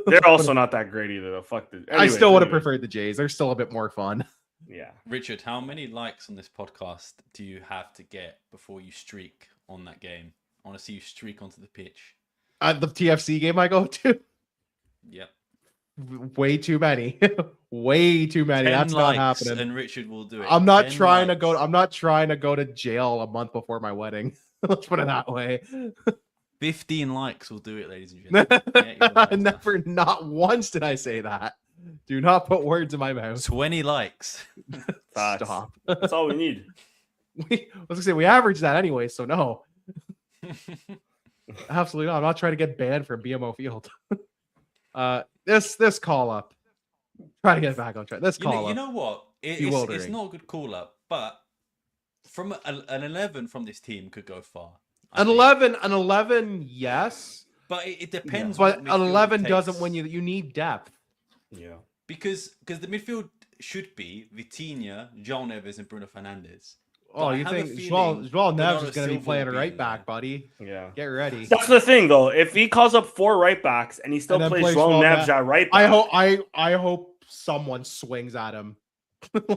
They're also not that great either, though. Fuck this. I still would have preferred the Jays. They're still a bit more fun. Yeah. Richard, how many likes on this podcast do you have to get before you streak on that game? I want to see you streak onto the pitch. The TFC game I go to? Yep. Way too many. Way too many. That's not happening. And Richard will do it. I'm not trying to go to jail a month before my wedding. Let's put it that way. 15 likes will do it, ladies and gentlemen. Not once did I say that. Do not put words in my mouth. 20 likes. Stop. That's all we need. We average that anyway, so no. Absolutely not. I'm not trying to get banned from BMO Field. This call up. Try to get back on track. This call up. You know what? It's not a good call up, but from an 11 from this team could go far. An 11, yes. But it depends. But an 11 doesn't when you need depth. Yeah. Because the midfield should be Vitinha, João Neves, and Bruno Fernandes. Oh, you think João Neves is going to be playing a right back, buddy? Yeah. Get ready. That's the thing, though. If he calls up 4 right backs and he still plays João Neves at right back, I hope someone swings at him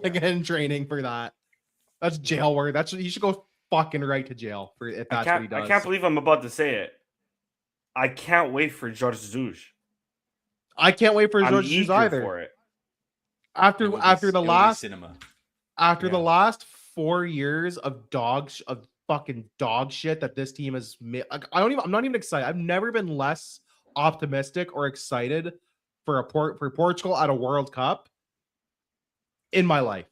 in training for that. That's jail work. You should go fucking right to jail for if that's what he does. I can't believe I'm about to say it. I can't wait for George Jesus. I can't wait for I'm George Jesus eager either. for it. After the last 4 years of fucking dog shit that this team has made, I'm not even excited. I've never been less optimistic or excited for Portugal at a World Cup in my life.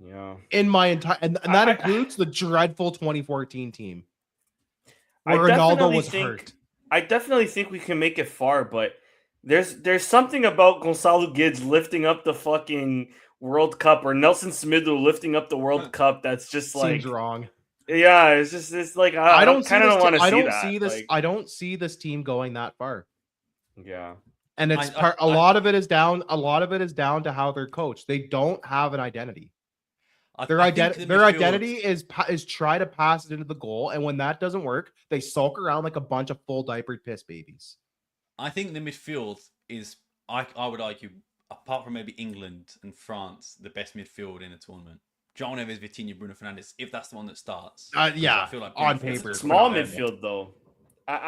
Yeah. In my entire and that includes the dreadful 2014 team where Ronaldo was hurt. I definitely think we can make it far, but there's something about Gonçalo Guedes lifting up the fucking World Cup or Nelson Semedo lifting up the World Cup that's just like seems wrong. Yeah, it's like I don't want to see that. I don't see this team going that far. Yeah. And it's a lot of it is down to how they're coached. They don't have an identity. Their identity is try to pass it into the goal, and when that doesn't work, they sulk around like a bunch of full diapered piss babies. I think the midfield is, I would argue, apart from maybe England and France, the best midfield in the tournament. João Neves, Vitinha, Bruno Fernandes, if that's the one that starts. Yeah, I feel like on paper. Small midfield, though.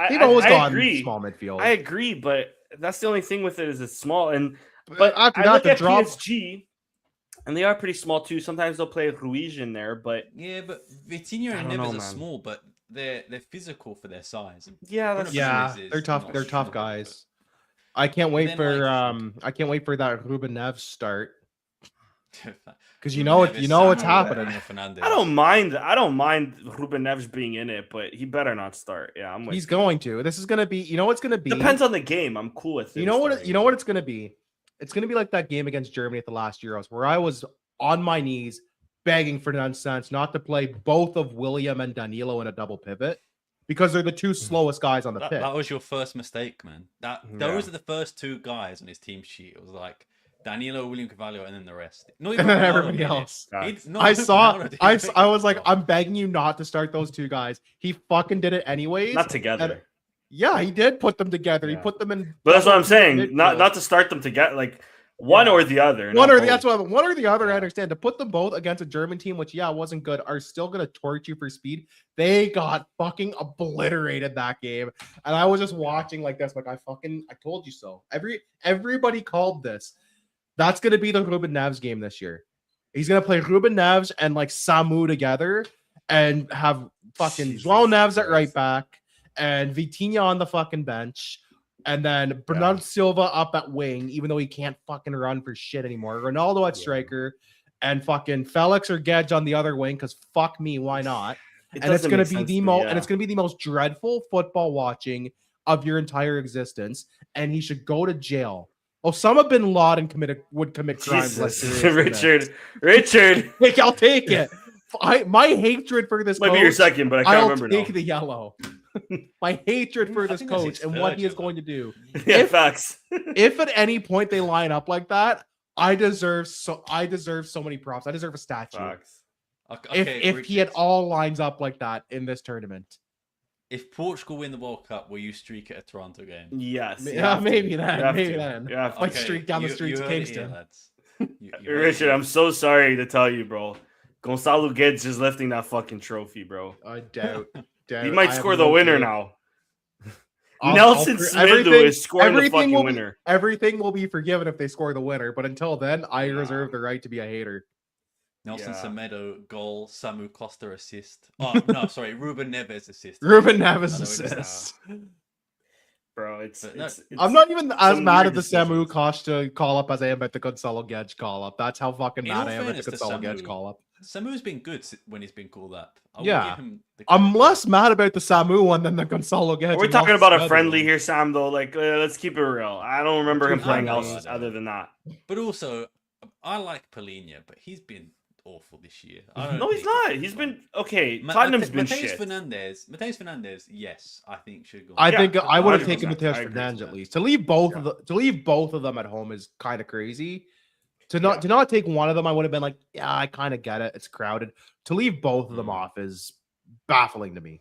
They've always gone agree. Small midfield. I agree, but that's the only thing with it is it's small. But after that, the drop... PSG, and they are pretty small too. Sometimes they'll play Ruiz in there, but but Vitinha and Neves are small, but they're physical for their size. Yeah, they're tough. They're tough guys. I can't wait for that Ruben Neves start. Because you know what's happening. I don't mind Ruben Neves being in it, but he better not start. Yeah, he's going to. This is gonna be. You know what's gonna be. Depends on the game. I'm cool with it. You know what it's gonna be. It's gonna be like that game against Germany at the last Euros, where I was on my knees begging for nonsense not to play both of William and Danilo in a double pivot because they're the two slowest guys on the pitch. That was your first mistake, man. Those are the first two guys on his team sheet. It was like Danilo, William Carvalho, and then the rest. Not even everybody else. I was like, I'm begging you not to start those two guys. He fucking did it anyways. Not together. Yeah, he did put them together. Yeah. He put them in. But that's what I'm saying. Not to start them together, like one or the other. One or the other. I understand. To put them both against a German team, which wasn't good, are still gonna torch you for speed. They got fucking obliterated that game, and I was just watching like this, like I told you so. Everybody called this. That's gonna be the Ruben Neves game this year. He's gonna play Ruben Neves and like Samu together, and have fucking João Neves at right back. And Vitinha on the fucking bench, and then Bernardo Silva up at wing, even though he can't fucking run for shit anymore. Ronaldo at striker, and fucking Felix or Gedge on the other wing, because fuck me, why not? It's gonna be the most dreadful football watching of your entire existence, and he should go to jail. Osama bin Laden would commit crimes. Richard, I'll take it. My hatred for this might be your second, but I can't remember. I'll take the yellow. My hatred for this coach and what he is going to do. Facts. If at any point they line up like that, I deserve so many props. I deserve a statue. Facts. Okay, if he at all lines up like that in this tournament. If Portugal win the World Cup, will you streak at a Toronto game? Yes. Yeah, maybe then. Yeah, like streak down the streets of Kingston. Richard, I'm so sorry to tell you, bro. Gonçalo Guedes is lifting that fucking trophy, bro. I doubt. He might score the winner now. Nelson Semedo is scoring the fucking winner. Everything will be forgiven if they score the winner, but until then, I reserve the right to be a hater. Nelson Semedo goal, Samu Costa assist. Oh no, sorry, Ruben Neves assist. Ruben Neves assist. Bro, I'm not even as mad at the Samu Costa call up as I am at the Gonçalo Guedes call up. That's how fucking mad I am at the Gonçalo Guedes call up. Samu's been good when he's been called up. I'm less mad about the Samu one than the Gonçalo Guedes. We're talking about a friendly here, Sam, though. Like, let's keep it real. I don't remember him playing else other than that. But also, I like Palhinha, but he's been awful this year. No, he's not. He's been okay. Tottenham's been shit. Mateus Fernandes, yes, I think should go. I think I would have taken Mateus Fernandes at least. To leave both of them at home is kind of crazy. To not take one of them, I would have been like, yeah, I kind of get it. It's crowded. To leave both of them off is baffling to me.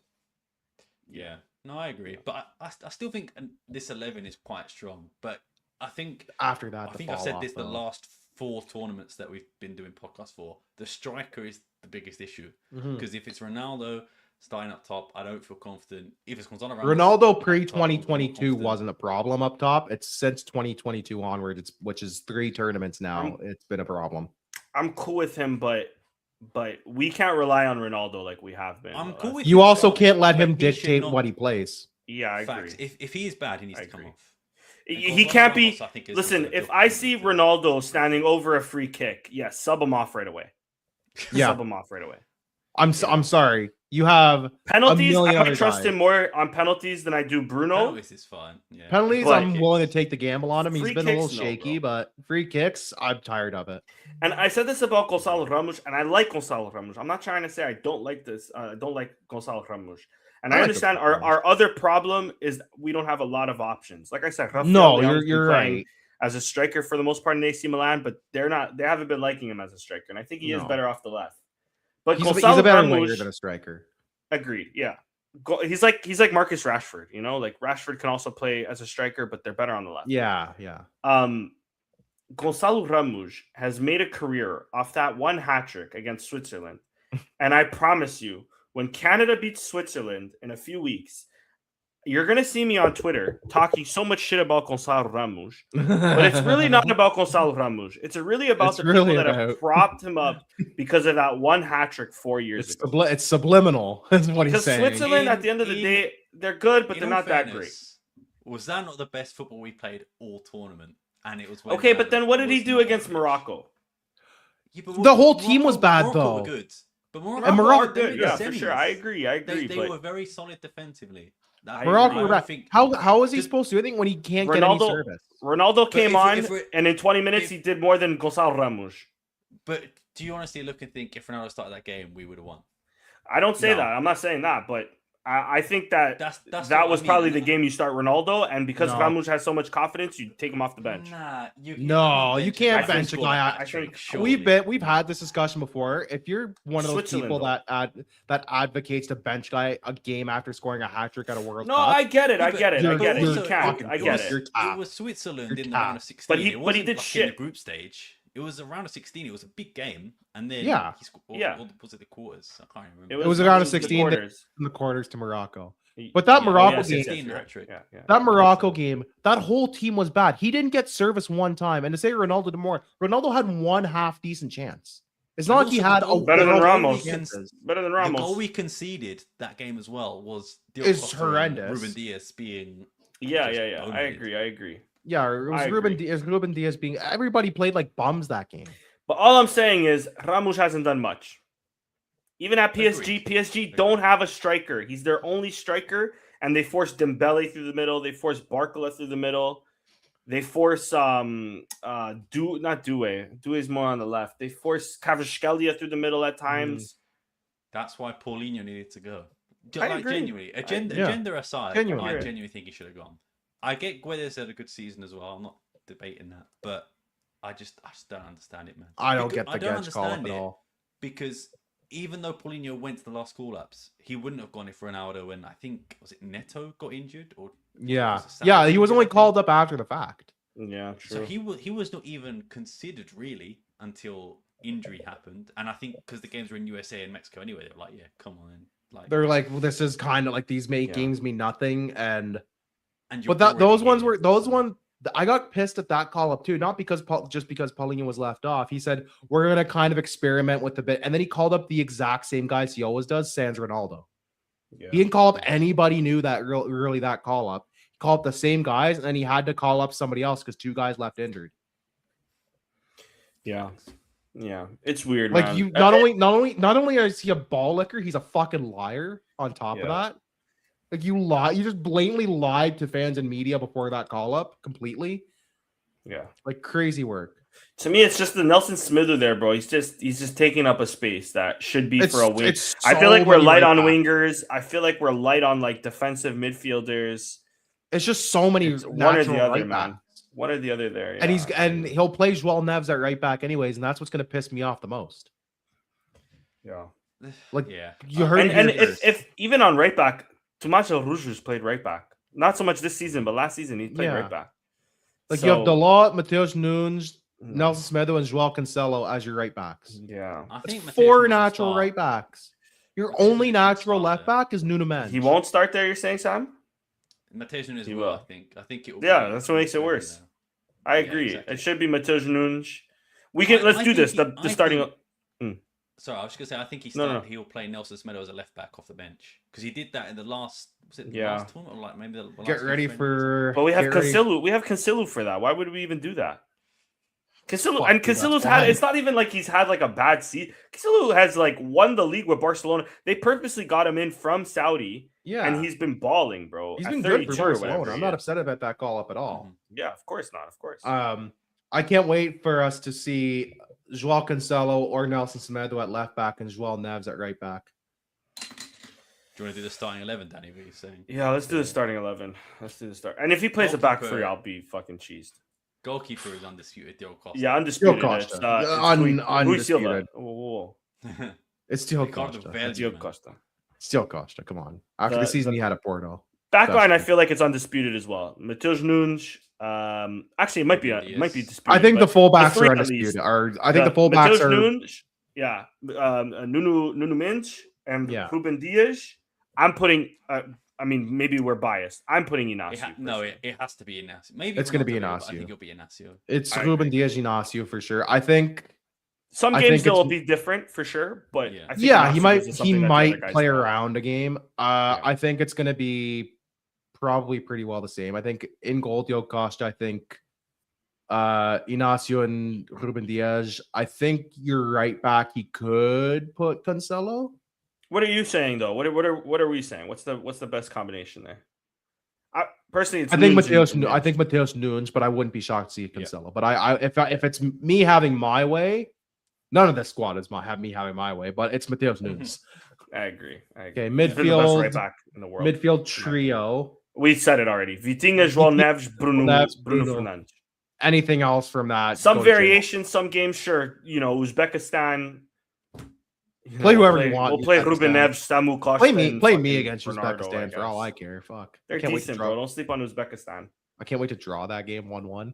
Yeah, no, I agree. But I still think this 11 is quite strong. But I think after that, I've said this the last 4 tournaments that we've been doing podcasts for, the striker is the biggest issue. Because if it's Ronaldo starting up top, I don't feel confident. If it's Gonzalo Ramos, Ronaldo pre-2022 wasn't a problem up top. It's since 2022 onward, which is 3 tournaments now. It's been a problem. I'm cool with him, but we can't rely on Ronaldo like we have been. I'm cool with you him, also but can't let him dictate what he plays. Yeah, I agree. If he is bad, he needs to come off. He can't be. Listen, if I see Ronaldo standing over a free kick, yes, sub him off right away. Yeah, sub him off right away. I'm sorry. You have penalties. I trust him more on penalties than I do Bruno. Penalties is fine. Yeah. Penalties, I'm willing to take the gamble on him. He's been a little shaky, but free kicks, I'm tired of it. And I said this about Gonzalo Ramos, and I like Gonzalo Ramos. I'm not trying to say I don't like this. I don't like Gonzalo Ramos. And I understand our other problem is we don't have a lot of options. Like I said, you're right. As a striker for the most part in AC Milan, but they haven't been liking him as a striker, and I think he is better off the left. But he's a better winger than a striker. Agreed. Yeah, he's like Marcus Rashford. You know, like Rashford can also play as a striker, but they're better on the left. Yeah. Gonzalo Ramos has made a career off that one hat trick against Switzerland, and I promise you, when Canada beats Switzerland in a few weeks, you're going to see me on Twitter talking so much shit about Gonzalo Ramos, but it's really not about Gonzalo Ramos. It's really about people that have propped him up because of that one hat trick 4 years ago. It's subliminal. That's what he's saying. Because Switzerland, at the end of the day, they're good, but they're not that great. Was that not the best football we played all tournament? And it was okay, but then what did he do against Morocco? Yeah, the whole team was bad, though. Were good. But Morocco are good, yeah, for sure. I agree. They were very solid defensively. Morocco, how is he supposed to do anything when he can't get any service? Ronaldo came on, and in 20 minutes, he did more than Gonzalo Ramos. But do you honestly look and think if Ronaldo started that game, we would have won? I don't say that. I'm not saying that, but I think that that was probably the game you start Ronaldo, and because Ramos has so much confidence, you take him off the bench. You can't bench a guy. I think we've had this discussion before. If you're one of those people that advocates to bench guy a game after scoring a hat trick at a World Cup, I get it. You can't. I get it. It was Switzerland in the round of 16, but he did shit in the group stage. It was a round of 16. It was a big game, and then was it the quarters? I can't remember. It was a round of 16 in the quarters to Morocco. But that Morocco game, that Morocco game, that whole team was bad. He didn't get service one time, and to say Ronaldo did more, Ronaldo had one half decent chance. It's not like he had better than Ramos. Better than Ramos. The goal we conceded that game as well was horrendous. Ruben Diaz being I agree. Yeah, it was Ruben Diaz being. Everybody played like bums that game. But all I'm saying is Ramos hasn't done much. Even at PSG, PSG don't have a striker. He's their only striker, and they force Dembele through the middle. They force Barcola through the middle. They force Due's more on the left. They force Kvaratskhelia through the middle at times. That's why Paulinho needed to go. I agree. Genuinely, agenda aside, I genuinely think he should have gone. I get Guedes had a good season as well. I'm not debating that, but I just don't understand it, man. I don't get the Gedge call at all. Because even though Paulinho went to the last call-ups, he wouldn't have gone if Ronaldo and I think was it Neto got injured or he was only called up after the fact. Yeah, true. So he was not even considered really until injury happened, and I think because the games were in USA and Mexico anyway, they were like, yeah, come on, like they're like, well, this is kind of like these games mean nothing and those ones I got pissed at that call up too, not because just because Paulinho was left off. He said we're gonna kind of experiment with the bit, and then he called up the exact same guys he always does, Sans Ronaldo. Yeah. He didn't call up anybody new that really that call up. He called up the same guys, and then he had to call up somebody else because 2 guys left injured. Yeah, it's weird. Like man. You not only is he a ball licker, he's a fucking liar. On top of that. Like you just blatantly lied to fans and media before that call up completely. Yeah. Like crazy work. To me, it's just the Nelson Smither there, bro. He's just taking up a space that should be for a wing. I feel like we're light on wingers. I feel like we're light on like defensive midfielders. It's just so many one or the other, man. One or the other there. Yeah. And he'll play João Neves at right back anyways, and that's what's gonna piss me off the most. Yeah. You heard if even on right back, Tomaso Rujus played right back. Not so much this season, but last season he played right back. Like you have Dalot, Mateus Nunes, Nelson Semedo and Joao Cancelo as your right backs. Yeah. I That's think Mateus 4 needs to natural start. right backs. Your Mateus only needs to natural start left there. back is Nuno Mendes. He won't start there, you're saying, Sam? Mateus Nunes He will, will. I think. I think it will. Yeah, be that's what makes it Alfredo worse. there. I Yeah, agree. exactly. It should be Matheus Nunes. Let's do this. The starting. Sorry, I was just gonna say I think he'll play Nelson Semedo as a left back off the bench because he did that in the last last tournament or like maybe the last Get ready for. But we have Cancelo. We have Cancelo for that. Why would we even do that? Cancelo's why. it's not even like he's had like a bad season. Cancelo has like won the league with Barcelona. They purposely got him in from Saudi. Yeah, and he's been balling, bro. He's at been good for 32 or whatever Barcelona. I'm he not is. upset about that call up at all. Yeah, of course not. Of course. I can't wait for us to see Joao Cancelo or Nelson Semedo at left back and Joao Neves at right back. Do you want to do the starting 11, Danny? What are you saying? Yeah, let's do the starting 11. Let's do the start. And if he plays a back three, I'll be fucking cheesed. Goalkeeper is undisputed. Diogo Costa. Yeah, undisputed. Costa. It's Undisputed. Whoa. It's still Ricardo Costa. Velho, Diogo man. Costa. Still Costa. Come on. After the season he had at Porto. Backline, I feel like it's undisputed as well. Matheus Nunes. Actually, it might be disputed. I think the fullbacks three are at undisputed. least. I think the fullbacks Matheus are. Nunes, yeah. Nuno Mendes and Ruben Dias. I'm putting. I mean, maybe we're biased. I'm putting Inacio. It has to be Inacio. Maybe it's going to be Inacio. Inacio. I think it'll be Inacio. It's Ruben Dias, Inacio for sure. I think. Some games will be different for sure, but I think he might play around a game. I think it's going to be probably pretty well the same. I think in goal, Diogo Costa. I think Inacio and Ruben Dias. I think you're right back. He could put Cancelo. What are you saying though? What are we saying? What's the best combination there? Personally, I think Matheus Nunes, but I wouldn't be shocked to see Cancelo. But if it's me having my way, none of this squad is having my way. But it's Matheus Nunes. I agree. Okay, midfield, the best right back in the world. Midfield trio. We said it already. Vitinha, Joao Neves, Bruno Fernandes. Anything else from that? Some variation, some games, sure. Uzbekistan. Play whoever you want. We'll play Ruben Neves, Samu Costa. Play me against Uzbekistan for all I care. Fuck. They're decent, bro. Don't sleep on Uzbekistan. I can't wait to draw that game 1-1.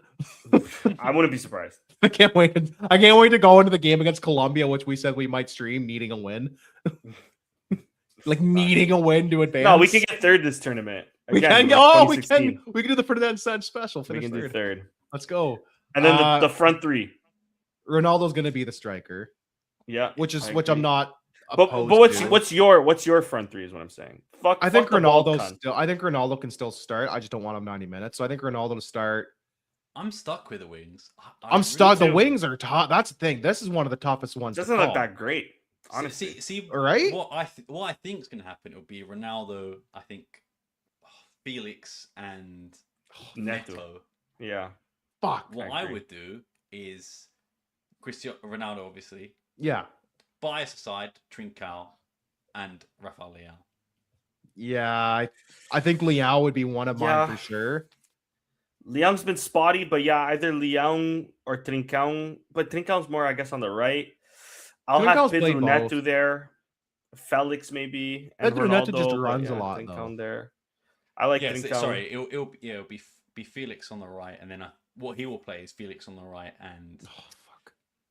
I wouldn't be surprised. I can't wait to go into the game against Colombia, which we said we might stream, needing a win. Needing a win to advance. No, we can get third this tournament. Again, we can do the Ferdinand Sanch special. We can do third. Let's go. And then the front three. Ronaldo's going to be the striker. Yeah, which I'm not. But what's your front three is what I'm saying. I think Ronaldo can still start. I just don't want him 90 minutes. So I think Ronaldo to start. I'm stuck with the wings. I'm stuck. The wings are tough. That's the thing. This is one of the toughest ones. Doesn't look that great, honestly. See, right? What I think is going to happen will be Ronaldo. I think Felix and Neto. Yeah. Fuck. What I would do is Cristiano Ronaldo, obviously. Yeah. Bias aside, Trincao and Rafael Leão. Yeah, I think Leão would be one of mine for sure. Leão's been spotty, but either Leão or Trincao. But Trincao's more, I guess, on the right. I'll have Pedro Neto there. Felix maybe. And Pedro Ronaldo, Neto just runs a lot. Trincao there. I like Trincao. Sorry, it'll be Felix on the right, and then what he will play is Felix on the right and.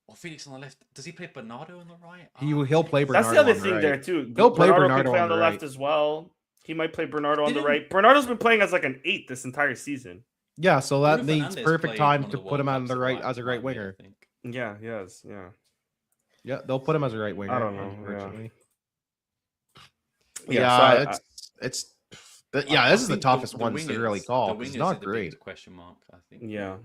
Or Felix on the left. Does he play Bernardo on the right? He'll play Bernardo. That's the other thing there too. He'll play Bernardo on the left as well. He might play Bernardo on the right. Bernardo's been playing as like an 8 this entire season. Yeah, so that needs perfect time to put him on the right as a right winger. Yeah, he has. Yeah. Yeah, they'll put him as a right winger. I don't know. This is the toughest one to really call. It's not great. Question mark, I think. Yeah.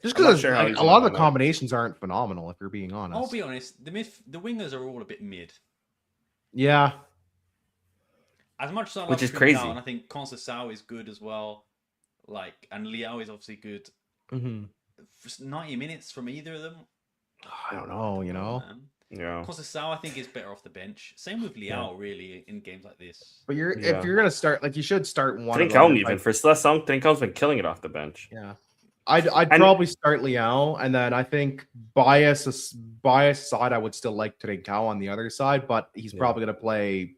Just because a lot of the combinations aren't phenomenal, if you're being honest. I'll be honest. The wingers are all a bit mid. Yeah. As much as I which is crazy. And I think Conceição is good as well. And Leão is obviously good. Mm-hmm. For 90 minutes from either of them. I don't know. Yeah. Conceição, I think, is better off the bench. Same with Leão, really, in games like this. But if you're gonna start, you should start one. Trincao even for Seleção. Trincão's been killing it off the bench. Yeah. I'd probably start Leão, and then I think bias side I would still like Trincao on the other side, but he's probably going to play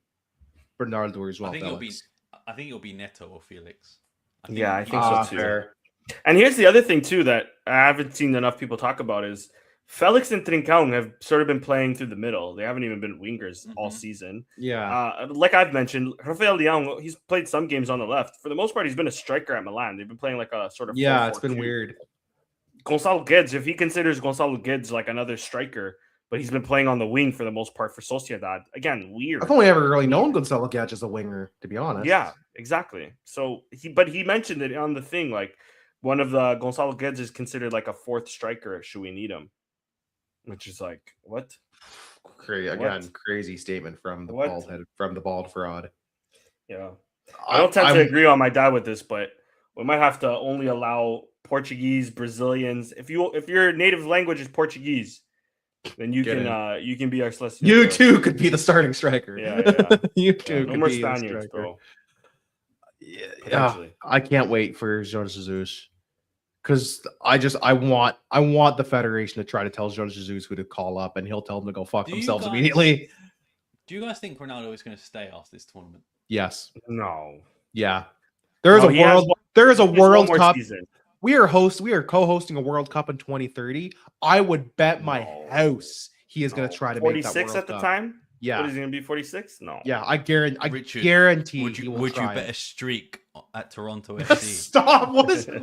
Bernardo as well. I think it'll be Neto or Felix. I think so too. Fair. And here's the other thing too that I haven't seen enough people talk about is Felix and Trincão have sort of been playing through the middle. They haven't even been wingers all season. Yeah. Like I've mentioned, Rafael Leão, he's played some games on the left. For the most part, he's been a striker at Milan. They've been playing like a sort of 4-4-2. It's been weird. Gonçalo Guedes, if he considers Gonçalo Guedes like another striker, but he's been playing on the wing for the most part for Sociedad. Again, weird. I've only ever really known Gonçalo Guedes as a winger, to be honest. Yeah, exactly. So he mentioned it on the thing, like one of the Gonçalo Guedes is considered like a fourth striker. Should we need him? Which is like what? Crazy statement from the bald fraud. Yeah, I don't tend to agree on my dad with this, but we might have to only allow Portuguese, Brazilians. If your native language is Portuguese, then you can be our celestial. You too could be the starting striker. Yeah. You too. No more Spaniards, bro. Yeah, I can't wait for Jorge Jesus. Because I want the Federation to try to tell Jorge Jesus who to call up, and he'll tell them to go fuck themselves immediately. Do you guys think Ronaldo is going to stay after this tournament? Yes. No. Yeah. There is a World Cup. Season. We are co-hosting a World Cup in 2030. I would bet my house he is going to try to make that World 46 at the Cup. time. Yeah. What is he going to be 46? No. Yeah, I guarantee. Would you bet a streak at Toronto FC? Stop!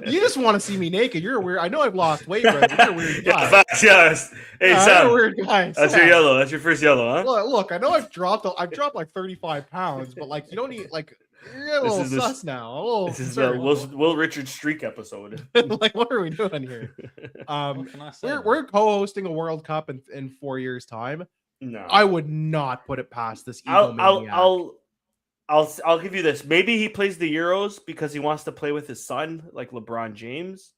You just want to see me naked? You're weird. I know I've lost weight, but you're a weird guy. Yes. Hey, Sam. You're a weird guy. That's your yellow. That's your first yellow, huh? Look, I know I've dropped like 35 pounds, but like you don't need like. You're a little sus now. This is the Will Richard streak episode. Like, what are we doing here? We're co-hosting a World Cup in 4 years' time. No, I would not put it past this. I'll give you this. Maybe he plays the Euros because he wants to play with his son, like LeBron James.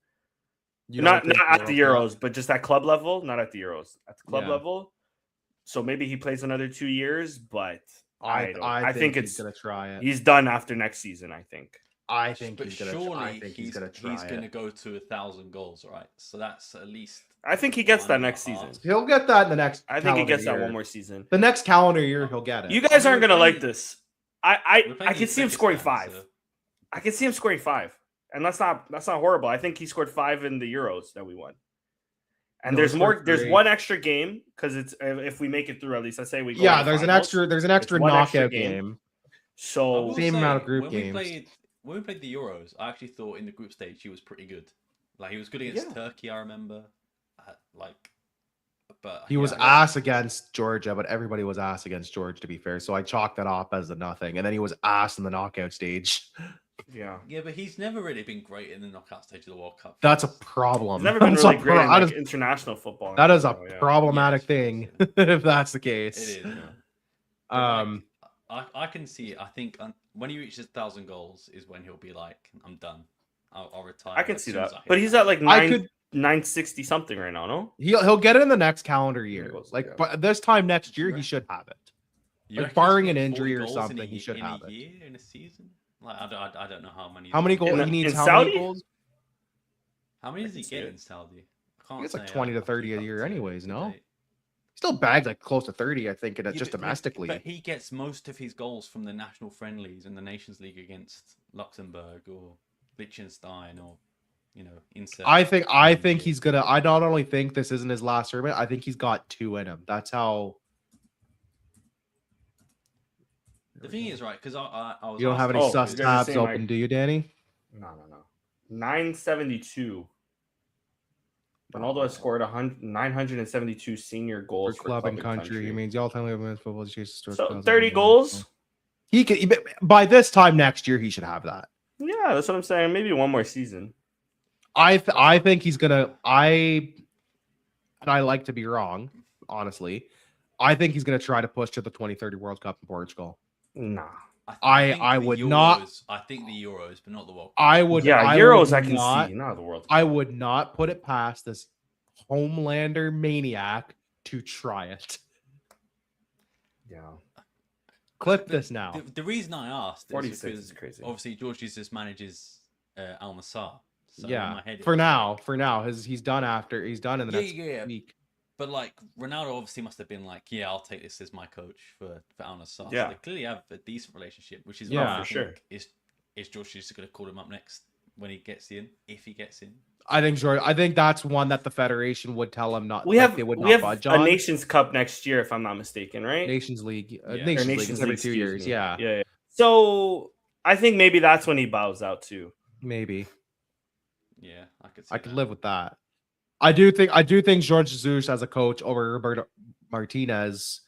Not at the Euros, but just at club level. Not at the Euros, at the club level. So maybe he plays another 2 years, but I think he's gonna try it. He's done after next season. I think he's gonna try. He's gonna go to 1,000 goals, right? So that's at least. I think he gets that next season. He'll get that in the next. I think he gets that one more season. The next calendar year, he'll get it. You guys aren't gonna like this. I can see him scoring 5. So. I can see him scoring 5, and that's not horrible. I think he scored 5 in the Euros that we won. And there's one extra game because it's if we make it through at least. I say we go. Yeah, there's an extra knockout game. So same amount of group games. When we played the Euros, I actually thought in the group stage he was pretty good. Like he was good against Turkey, I remember. But he was ass against Georgia, but everybody was ass against Georgia, to be fair. So I chalked that off as a nothing. And then he was ass in the knockout stage. Yeah, but he's never really been great in the knockout stage of the World Cup. That's a problem. He's never been really great in international football. That is a problematic thing, if that's the case. It is. I can see it. I think when he reaches 1,000 goals is when he'll be like, I'm done. I'll retire. I can see that. But he's at like 960 something right now, no? He'll get it in the next calendar year. But this time next year, he should have it. Like, barring an injury or something, he should have it. In a season? Like, I don't know how many. How many goals he needs? Many goals? How many does he get in Saudi? He gets like 20 to 30 a year, anyways. No, he still bags like close to 30, I think, and just domestically. But he gets most of his goals from the national friendlies and the Nations League against Luxembourg or Liechtenstein or insert. I think he's gonna. I not only think this isn't his last tournament. I think he's got 2 in him. That's how. The thing is, right, because I was. You don't have any sus tabs open, do you, Danny? No. 972. Ronaldo has scored 972 senior goals for club and country. He means all-time women's football. So 30 goals. He could by this time next year. He should have that. Yeah, that's what I'm saying. Maybe one more season. I think he's gonna. And I like to be wrong, honestly. I think he's gonna try to push to the 2030 World Cup in Portugal. Nah. I would not. I think the Euros, but not the World Cup. I would. Yeah, Euros I can see, not the World Cup. I would not put it past this Homelander maniac to try it. Yeah. Clip this now. The reason I asked is because crazy. Obviously George Jesus manages Al Nassr. So yeah. For now, he's done in the next week. But like Ronaldo obviously must have been like, yeah, I'll take this as my coach for Al Nassr. Yeah. So they clearly have a decent relationship, which is for sure. Is George Jesus going to call him up next when he gets in, if he gets in. I think that's one that the federation would tell him not. We have they would we not have budge a on. Nations Cup next year, if I'm not mistaken, right? Nations League, Yeah. Nations League. Nations It's every League, 2 excuse years. me. Yeah, yeah. So I think maybe that's when he bows out too. maybe. Yeah, I could. I could live with that. I do think Jorge Jesus as a coach over Roberto Martinez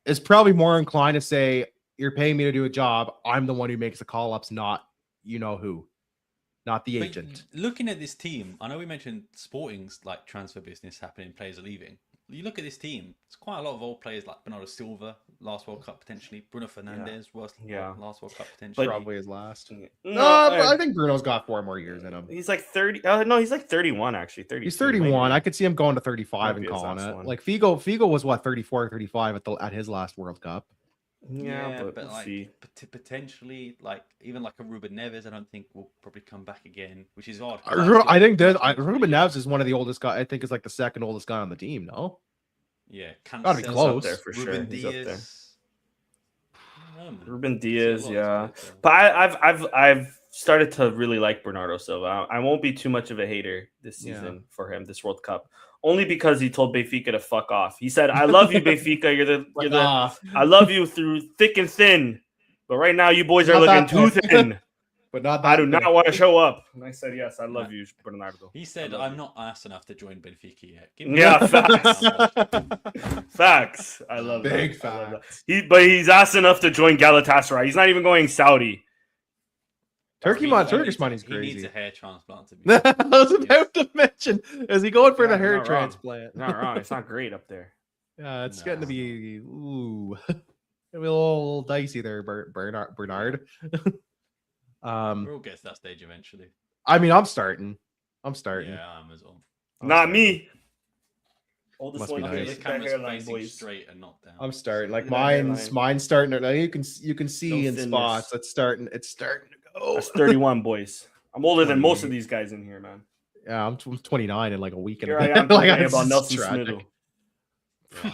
is probably more inclined to say, "You're paying me to do a job. I'm the one who makes the call ups, not you know who, not the But agent." looking at this team, I know we mentioned Sporting's like transfer business happening, players are leaving. You look at this team; it's quite a lot of old players like Bernardo Silva, last World Cup potentially. Bruno Fernandes, last World Cup potentially. Probably his last. No, But I think Bruno's got 4 more years in him. He's like 30. No, he's like 31 actually. 32. He's 31. I could see him going to 35 Might be and his calling last it. one. Like Figo was what 34, 35 at his last World Cup. Yeah, but we'll like see. potentially, like even like a Ruben Neves, I don't think will probably come back again, which is odd. I think Ruben Neves is one of the oldest guys. I think is like the second oldest guy on the team. No, Yeah, gotta be He's close. up there for sure. Ruben He's up there. Diaz. I don't know, man. Ruben See a Diaz, lot of yeah. players, But I've started to really like Bernardo Silva. I won't be too much of a hater this season for him, this World Cup. Only because he told Benfica to fuck off. He said, "I love you, Benfica. I love you through thick and thin. But right now, you boys are looking too thin. but not. I do not want to show up." And I said, "Yes, I love you, Bernardo." He said, love "I'm you." not ass enough to join Benfica yet." Yeah, facts. Facts. I love Big that. I love that. facts. He's ass enough to join Galatasaray. He's not even going Saudi. Turkish money's He needs crazy. a hair transplant to be. I was about to mention, is he going for the hair not wrong. transplant? Not wrong. It's not great up there. Yeah, it's No. getting to be ooh, it'll be a little dicey there, Bernard. We'll get to that stage eventually. I mean, I'm starting. Yeah, I'm as well. Not me. Oldest Must be one nice. here. The Look at that camera's hairline, facing boys. straight and not down. I'm starting. Like Look at that mine's starting to. You can see No in thinness. spots. It's starting to go. That's 31, boys. I'm older than most of these guys in here, man. Yeah, I'm 29 in like a week. Here and I am like, talking it's about Nelson tragic. Smith.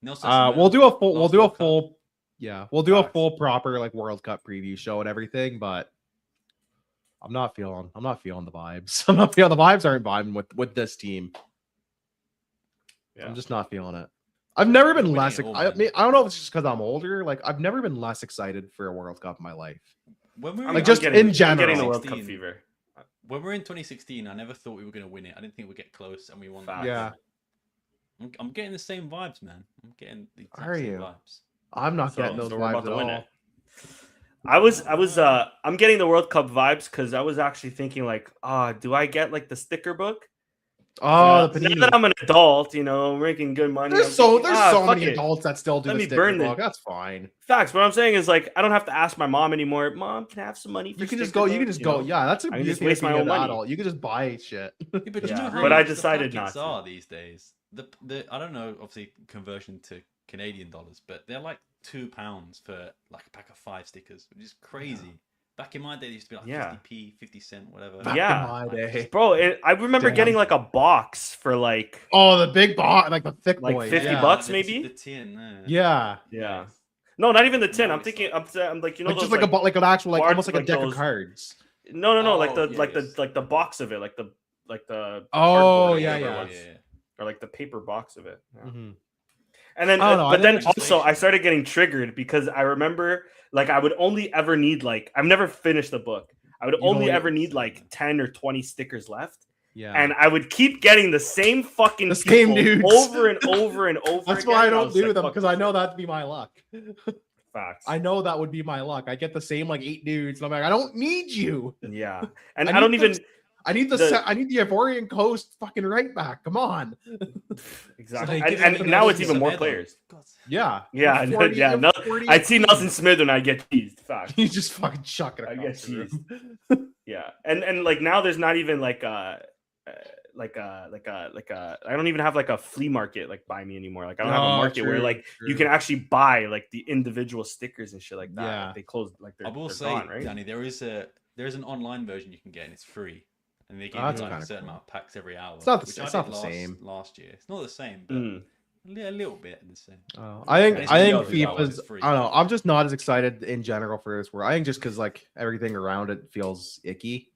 Nelson We'll do a full. last World Cup. Yeah, we'll do a Facts. full proper like World Cup preview show and everything. But I'm not feeling the vibes. I'm not feeling the vibes. Aren't vibing with this team. Yeah. I'm just not feeling it. I've never been Winning less. it all, I man. mean, I don't know if it's just because I'm older. Like I've never been less excited for a World Cup in my life. When we were I'm Like, in just getting, in I'm general. getting the World Cup 2016, fever. When we were in 2016, I never thought we were going to win it. I didn't think we'd get close, and we won. Facts. Yeah, I'm getting the same vibes, man. I'm getting the exact Are same you? vibes. I'm not getting those we're about vibes to at win all. it. I'm getting the World Cup vibes because I was actually thinking like, do I get like the sticker book? Oh, the Now panini. that I'm an adult, making good money. There's I'm so thinking, so fuck many it. adults that still do Let the me sticker burn book. it. That's fine. Facts. What I'm saying is like, I don't have to ask my mom anymore. Mom, can I have some money for You can just sticker go. You can book?" just go. Yeah, that's a I can beauty just of waste my being own an money. adult. You can just buy shit. Yeah, but you Yeah, know how but I much the decided packets not to. are these days. The I don't know, obviously conversion to Canadian dollars, but they're like £2 for like a pack of 5 stickers, which is crazy. Back in my day, they used to be like Yeah. 50p, 50 cent, whatever. Back Yeah. in my day. Bro, I remember Damn. getting like a box for like, Oh, the big box, like the thick Like boys. 50 yeah. bucks, the maybe? The tin. Yeah, yeah. No, not even the tin. No, I'm it's thinking, not. I'm like, like those, just like an actual like large, almost like a like deck those- of cards. No, like Oh, the yeah, like yes. the box of it, like the Oh, cardboard or yeah, whatever yeah. it was, or like the paper box of it. Yeah. Mhm. And then, I don't know, I but then think it's also I inflation. started getting triggered because I remember like I would only ever need like I've never finished the book. I would You've only only- ever need like 10 or 20 stickers left. Yeah, And I would keep getting the same fucking The same people dudes. over and over and over. that's again. why I And don't was do like, them "Fuck because this I know shit." that'd be my luck. Facts. I know that would be my luck. I get the same like 8 dudes, and I'm like, I don't need you. Yeah, and I I don't need even I need I need the Ivorian Coast fucking right back. Come on. exactly. So they give And him now the it's even Semedo. more players. God. Yeah, Yeah, For 40 yeah. No, 40 I'd see apiece. Nelson Smith and I get teased. Fact. You just fucking chuck it I across get the room. Yeah, and like now there's not even like I don't even have like a flea market like by me anymore. Like I don't have a No, market where true, like you true. can actually buy like the individual stickers and shit like that. Yeah. Like, they closed like I will they're say, gone, right? Danny, there is an online version you can get, and it's free. And they give Oh, that's you like a kinda certain cool. amount of packs every hour. It's not the which same- I it's not did the same. last year. It's not the same, but Mm. a little bit the same. I think It's I think really good, FIFA's. it's free. I don't know. I'm just not as excited in general for this world. I think just because like everything around it feels icky.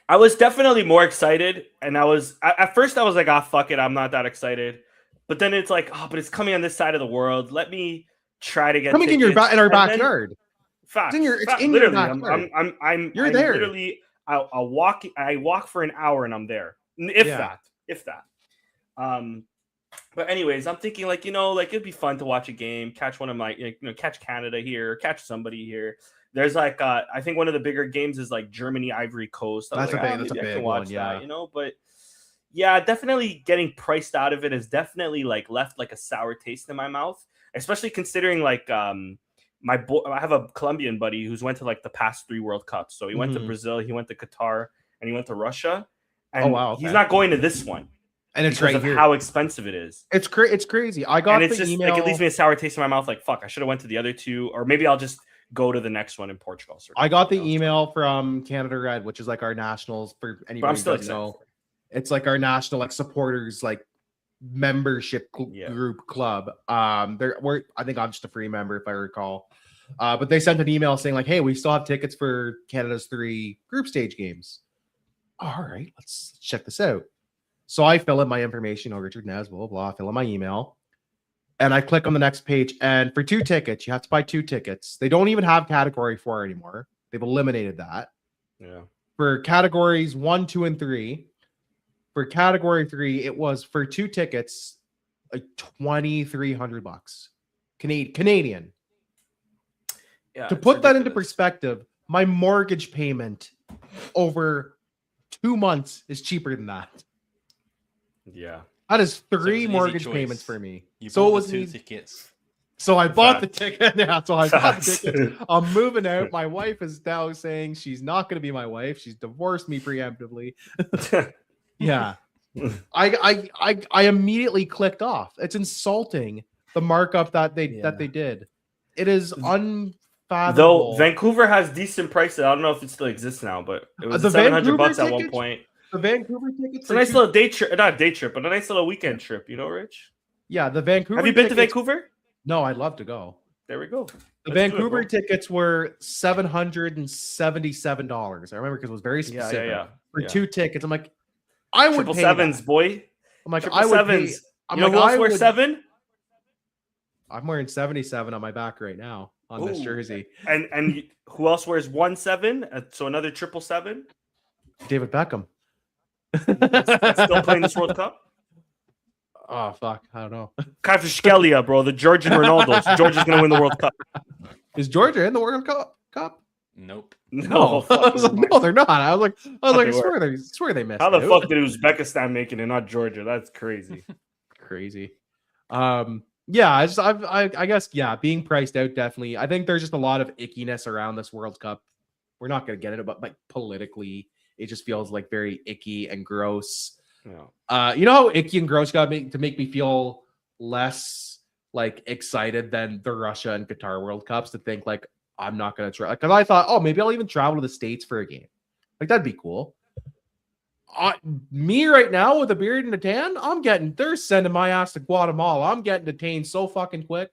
I was definitely more excited, and at first I was like, ah, fuck it, I'm not that excited. But then it's like, oh, but it's coming on this side of the world. Let me try to get coming tickets. in our And backyard. Facts. It's in your Literally, backyard. I'm there. Literally, I walk for an hour and I'm there. If that. But anyways, I'm thinking like, like it'd be fun to watch a game, catch one of my, catch Canada here, catch somebody here. There's like, I think one of the bigger games is like Germany, Ivory Coast. That's a big one, yeah. But yeah, definitely getting priced out of it has definitely like left like a sour taste in my mouth, especially considering like, I have a Colombian buddy who's went to like the past 3 World Cups. So he went to Brazil, he went to Qatar, and he went to Russia. And he's not going to this one. And it's because right of here. How expensive it is. It's crazy. I got and it's the just email. Like it leaves me a sour taste in my mouth. Like fuck, I should have went to the other 2, or maybe I'll just go to the next one in Portugal. I got the email from Canada Red, which is like our nationals for anybody who doesn't know. It's like our national like supporters like membership group club. I think I'm just a free member if I recall. But they sent an email saying like, hey, we still have tickets for Canada's 3 group stage games. All right, let's check this out. So I fill in my information, Richard Nez, blah, blah, blah, fill in my email. And I click on the next page. And for 2 tickets, you have to buy 2 tickets. They don't even have category 4 anymore. They've eliminated that. Yeah. For categories 1, 2, and 3. For category 3, it was for 2 tickets, like $2,300 Canadian. Yeah, to put that into perspective, my mortgage payment over 2 months is cheaper than that. Yeah. That is 3 mortgage payments for me. It was 2 tickets. So I bought the ticket. Yeah, so I bought the ticket. I'm moving out. My wife is now saying she's not going to be my wife. She's divorced me preemptively. Yeah. I immediately clicked off. It's insulting the markup that they did. It is unfathomable. Though Vancouver has decent prices. I don't know if it still exists now, but it was $700 at one point. The Vancouver tickets. It's a nice little day trip, not a day trip, but a nice little weekend trip. You know, Rich? Yeah, the Vancouver. Have you been to Vancouver? No, I'd love to go. There we go. The Vancouver tickets were $777. I remember because it was very specific. For 2 tickets, I'm like, I would pay sevens, boy. I'm like, I would pay. You know who else wears 7? I'm wearing 77 on my back right now on this jersey. And who else wears 17? So another 777. David Beckham. That's still playing this World Cup. Oh fuck, I don't know. Kvaratskhelia, bro, the Georgian Ronaldo. So Georgia's gonna win the World Cup. Is Georgia in the World Cup? Nope. No. I was like, no, they're not. I was like, I swear they missed. How the fuck did Uzbekistan make it and not Georgia? That's crazy. Crazy. Yeah, I guess being priced out definitely. I think there's just a lot of ickiness around this World Cup. We're not gonna get it, but like politically, it just feels like very icky and gross. Yeah. You know how icky and gross got to make me feel less like excited than the Russia and Qatar World Cups, to think like I'm not gonna try, because I thought, oh, maybe I'll even travel to the States for a game. Like that'd be cool. Me right now with a beard and a tan, they're sending my ass to Guatemala. I'm getting detained so fucking quick.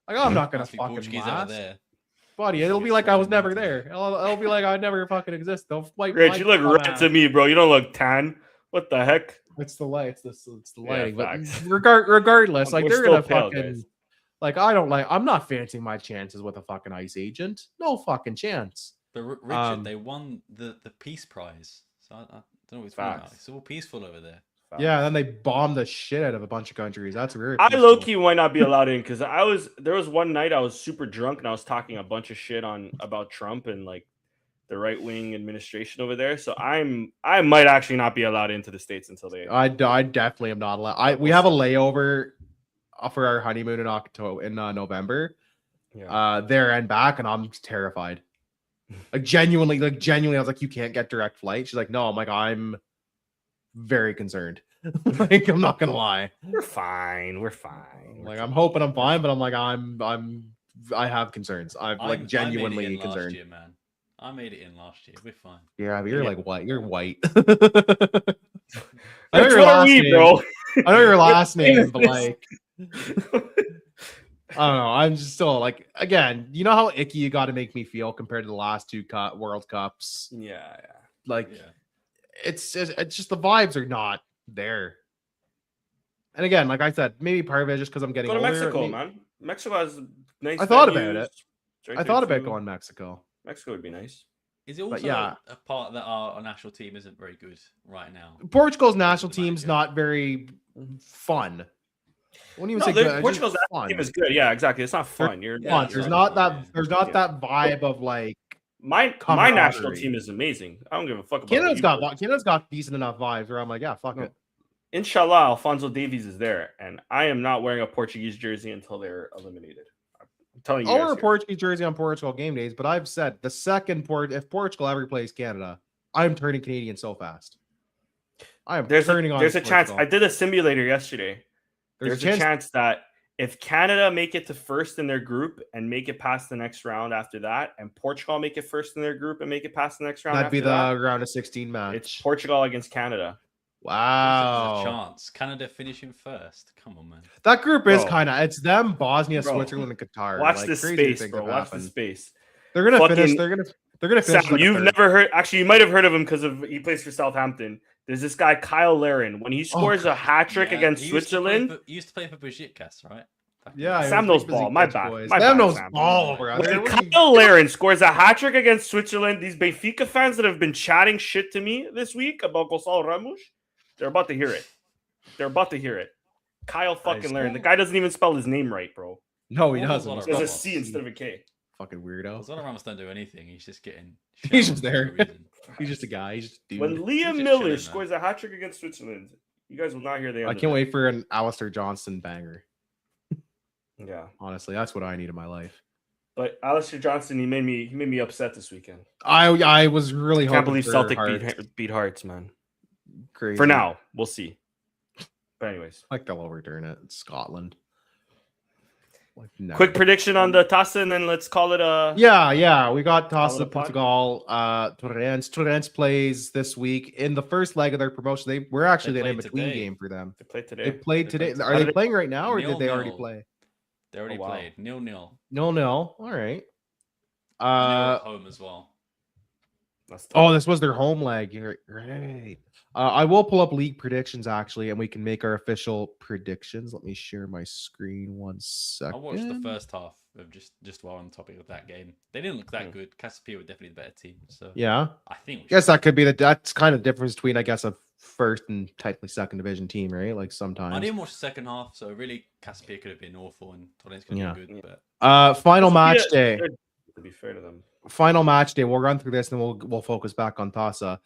Like I'm not gonna fucking last. Buddy, it'll be like I was never there. It'll be like I never fucking exist. They'll wipe. Rich, you look red to me, bro. You don't look tan. What the heck? It's the light. It's the lighting. But regardless, like they're gonna fucking like I'm not fancying my chances with a fucking ICE agent. No fucking chance. But Richard, they won the peace prize. So I don't know what's going on. It's all peaceful over there. Yeah, then they bombed the shit out of a bunch of countries. That's weird. I low-key might not be allowed in because there was one night I was super drunk and I was talking a bunch of shit about Trump and like the right-wing administration over there. So I might actually not be allowed into the States until they. I definitely am not allowed. We have a layover for our honeymoon in November. Yeah. There and back, and I'm terrified. Like genuinely, I was like, you can't get direct flight. She's like, no. I'm like, I'm very concerned. Like, I'm not gonna lie. We're fine. Like, I'm hoping I'm fine, but I'm like, I have concerns. I'm genuinely concerned. Last year, man. I made it in last year. We're fine. Yeah, but you're like white. You're white. I know your last name, bro. I know your last name, but like, I don't know. I'm just still like, again, you know how icky you got to make me feel compared to the last 2 World Cups. Yeah. Like, it's just the vibes are not there. And again, like I said, maybe part of it is just because I'm getting Go to older. Mexico, man. Mexico has nice. I thought venues. about it. Right I there thought about too. going Mexico. Mexico would be nice. Is it also a part that our national team isn't very good right now? Portugal's national team's not very fun. I wouldn't even say good. Portugal's national team is good. Yeah, exactly. It's not fun. There's not that vibe of like my national team is amazing. I don't give a fuck about Canada's got decent enough vibes where I'm like, yeah, fuck it. Inshallah, Alfonso Davies is there, and I am not wearing a Portuguese jersey until they're eliminated. I'm telling you. I'll wear a Portuguese jersey on Portugal game days, but I've said the second if Portugal ever plays Canada, I'm turning Canadian so fast. There's a chance. I did a simulator yesterday. There's a chance that if Canada make it to first in their group and make it past the next round after that, and Portugal make it first in their group and make it past the next round, that'd be the round of 16 match. It's Portugal against Canada. Wow. There's a chance. Canada finishing first. Come on, man. That group is it's them, Bosnia, Switzerland, and Qatar. Watch this space, bro. Watch the space. They're gonna finish. They're gonna finish. Sam, you've never heard. Actually, you might have heard of him because he plays for Southampton. There's this guy Kyle Larin. When he scores a hat trick against Switzerland, he used to play for Besiktas, right? Yeah, Sam knows ball. My bad. Sam knows ball, bro. When Kyle Larin scores a hat trick against Switzerland, these Benfica fans that have been chatting shit to me this week about Gonçalo Ramos, they're about to hear it. Kyle fucking Larin. The guy doesn't even spell his name right, bro. No, he doesn't. There's a C instead of a K. Fucking weirdo. Gonçalo Ramos don't do anything. He's just getting. He's just there. He's just a guy. He's just a dude. When Liam Miller scores a hat trick against Switzerland, you guys will not hear the end. I can't wait for an Alistair Johnston banger. Yeah, honestly, that's what I need in my life. But Alistair Johnston, he made me upset this weekend. I was really hoping. Can't believe Celtic beat Hearts, man. Crazy. For now, we'll see. But anyways, like they'll overturn it. It's Scotland. Like, no. Quick prediction on the Taça, and then let's call it a. Yeah. We got Taça Portugal. Torrens plays this week in the first leg of their promotion. We're actually an in-between game for them. They played today. They played today. Are they playing right now, or did they already play? They already played 0-0. 0-0. All right. Home as well. This was their home leg. Right. I will pull up league predictions actually, and we can make our official predictions. Let me share my screen 1 second. I watched the first half of just while on the topic of that game. They didn't look that good. Casapia were definitely the better team. So yeah, I think. I guess that could be that's kind of the difference between a first and technically second division team, right? Like sometimes. I didn't watch the second half, so really Casapia could have been awful and Torrens could have been good. But final match day. To be fair to them. Final match day. We'll run through this and we'll focus back on Taça.